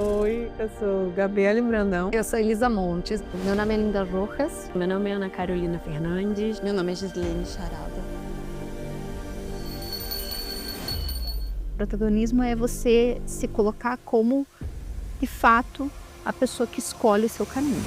Oi, eu sou Gabriele Brandão. Eu sou Elisa Montes. Meu nome é Linda Rojas. Meu nome é Ana Carolina Fernandes. Meu nome é Gislene Charalda. Protagonismo é você se colocar como, de fato, a pessoa que escolhe o seu caminho.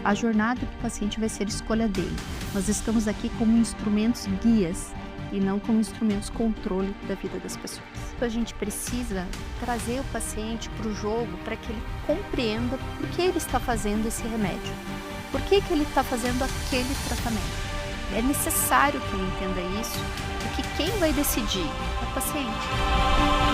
A jornada do paciente vai ser escolha dele. Nós estamos aqui como instrumentos guias e não como instrumentos controle da vida das pessoas. Então, a gente precisa trazer o paciente para o jogo para que ele compreenda por que ele está fazendo esse remédio, por que ele está fazendo aquele tratamento. É necessário que ele entenda isso, porque quem vai decidir é o paciente.